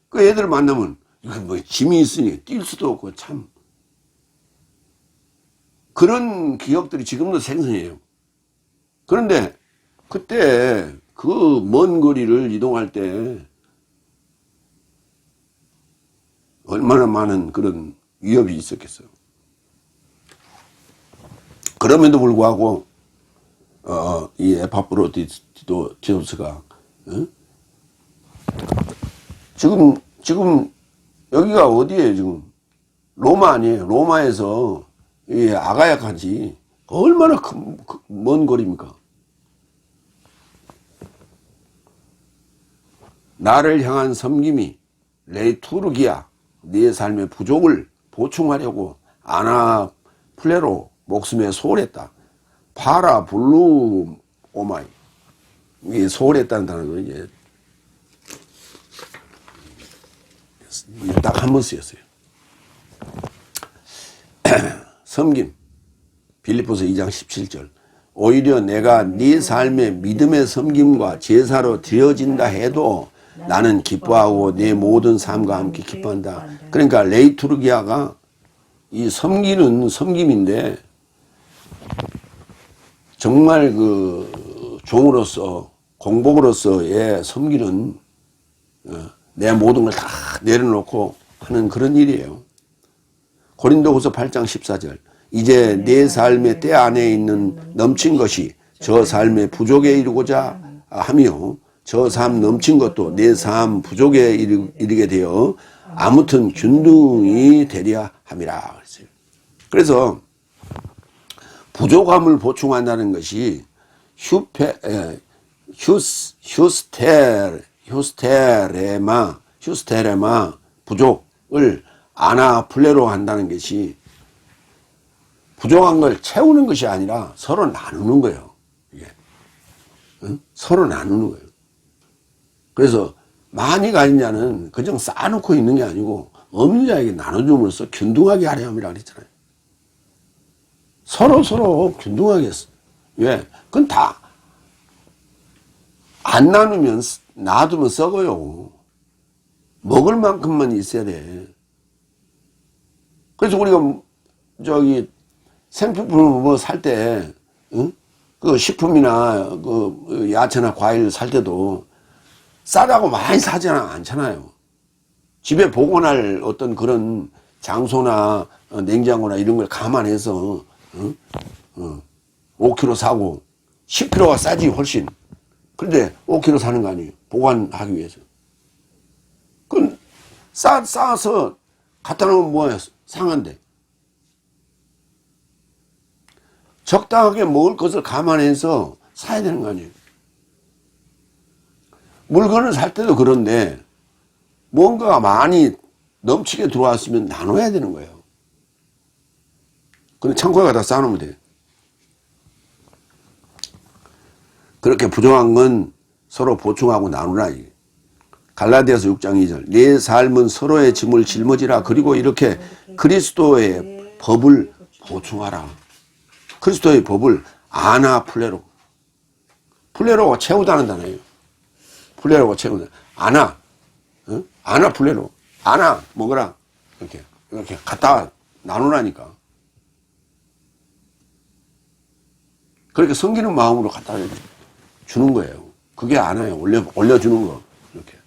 그 애들 만나면 이거 짐이 있으니 뛸 수도 없고, 참 그런 기억들이 지금도 생생해요. 그런데 그때 그 먼 거리를 이동할 때 얼마나 많은 그런 위협이 있었겠어요. 그럼에도 불구하고 이 에파프로디토스가 지금 여기가 어디예요? 지금 로마 아니에요? 로마에서 이 아가야까지 얼마나 먼 거리입니까? 나를 향한 섬김이 레이투르기야, 네 삶의 부족을 보충하려고 아나플레로 목숨에 소홀했다. 파라 블루 오마이, 이게 소홀했다는 단어도 이제 딱 한 번 쓰였어요. 섬김, 빌립보서 2장 17절. 오히려 내가 네 삶의 믿음의 섬김과 제사로 드려진다 해도 나는 기뻐하고 내 모든 삶과 함께 기뻐한다. 그러니까 레이투르기아가 이 섬기는 섬김인데, 정말 그 종으로서, 공복으로서의 섬기는 내 모든 걸 다 내려놓고 하는 그런 일이에요. 고린도후서 8장 14절. 이제 내 삶의 때 안에 있는 넘친 것이 저 삶의 부족에 이르고자 하며, 저 삶 넘친 것도 내 삶 부족에 이르게 되어 아무튼 균등이 되려 함이라 그랬어요. 그래서 부족함을 보충한다는 것이 휴스테레마 부족을 아나플레로 한다는 것이 부족한 걸 채우는 것이 아니라 서로 나누는 거예요. 이게. 응? 서로 나누는 거예요. 그래서 많이 가진 자는 그냥 쌓아놓고 있는 게 아니고 없는 자에게 나눠줌으로써 균등하게 하려 함이라 그랬잖아요. 서로 균등하게 했어. 왜? 그건 다 안 나누면 놔두면 썩어요. 먹을 만큼만 있어야 돼. 그래서 우리가 생필품 뭐 살 때, 응? 그 식품이나 그 야채나 과일 살 때도 싸다고 많이 사지 않잖아요. 집에 보관할 어떤 그런 장소나 냉장고나 이런 걸 감안해서 5kg 사고 10kg가 싸지 훨씬. 그런데 5kg 사는 거 아니에요. 보관하기 위해서. 그건 싸서 갖다 놓으면 뭐예요? 상한데. 적당하게 먹을 것을 감안해서 사야 되는 거 아니에요. 물건을 살 때도 그런데 뭔가가 많이 넘치게 들어왔으면 나눠야 되는 거예요. 근데 창고에 갖다 쌓아놓으면 돼요. 그렇게 부정한 건 서로 보충하고 나누라. 갈라디아서 6장 2절. 내 삶은 서로의 짐을 짊어지라. 그리고 이렇게 그리스도의 법을 보충하라. 그리스도의 법을 아나플레로. 플레로가 채우다는 단어예요. 플레로가 채우다. 아나플레로. 아나 먹어라. 이렇게 갖다 나누라니까. 그렇게 섬기는 마음으로 갖다 주는 거예요. 그게 아나예요. 올려주는 거. 이렇게.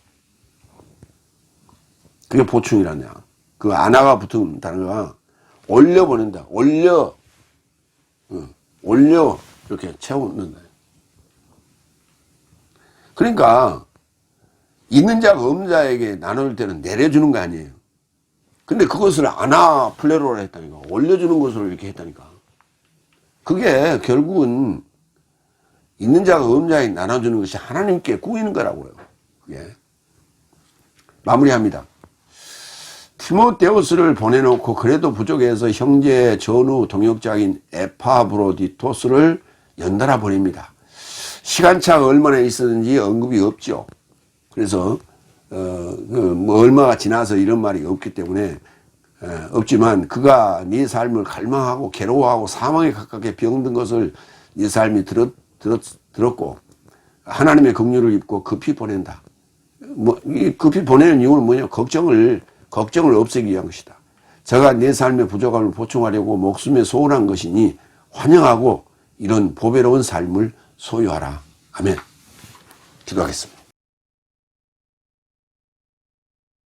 그게 보충이라냐. 그 아나가 붙은 단어가 올려보낸다. 올려 이렇게 채우는다. 그러니까 있는 자가 없는 자에게 나눌 때는 내려주는 거 아니에요. 근데 그것을 아나플레로라 했다니까. 올려주는 것으로 이렇게 했다니까. 그게 결국은 있는 자가 없는 자에게 나눠주는 것이 하나님께 구이는 거라고요. 예. 마무리합니다. 티모데우스를 보내놓고 그래도 부족해서 형제의 전후 동역자인 에파브로디토스를 연달아 보냅니다. 시간차가 얼마나 있었는지 언급이 없죠. 그래서 뭐 얼마가 지나서 이런 말이 없기 때문에 없지만 그가 네 삶을 갈망하고 괴로워하고 사망에 가깝게 병든 것을 네 삶이 들었고 하나님의 긍휼을 입고 급히 보낸다. 뭐 급히 보내는 이유는 뭐냐? 걱정을 없애기 위한 것이다. 저가 내 삶의 부족함을 보충하려고 목숨에 소원한 것이니 환영하고 이런 보배로운 삶을 소유하라. 아멘. 기도하겠습니다.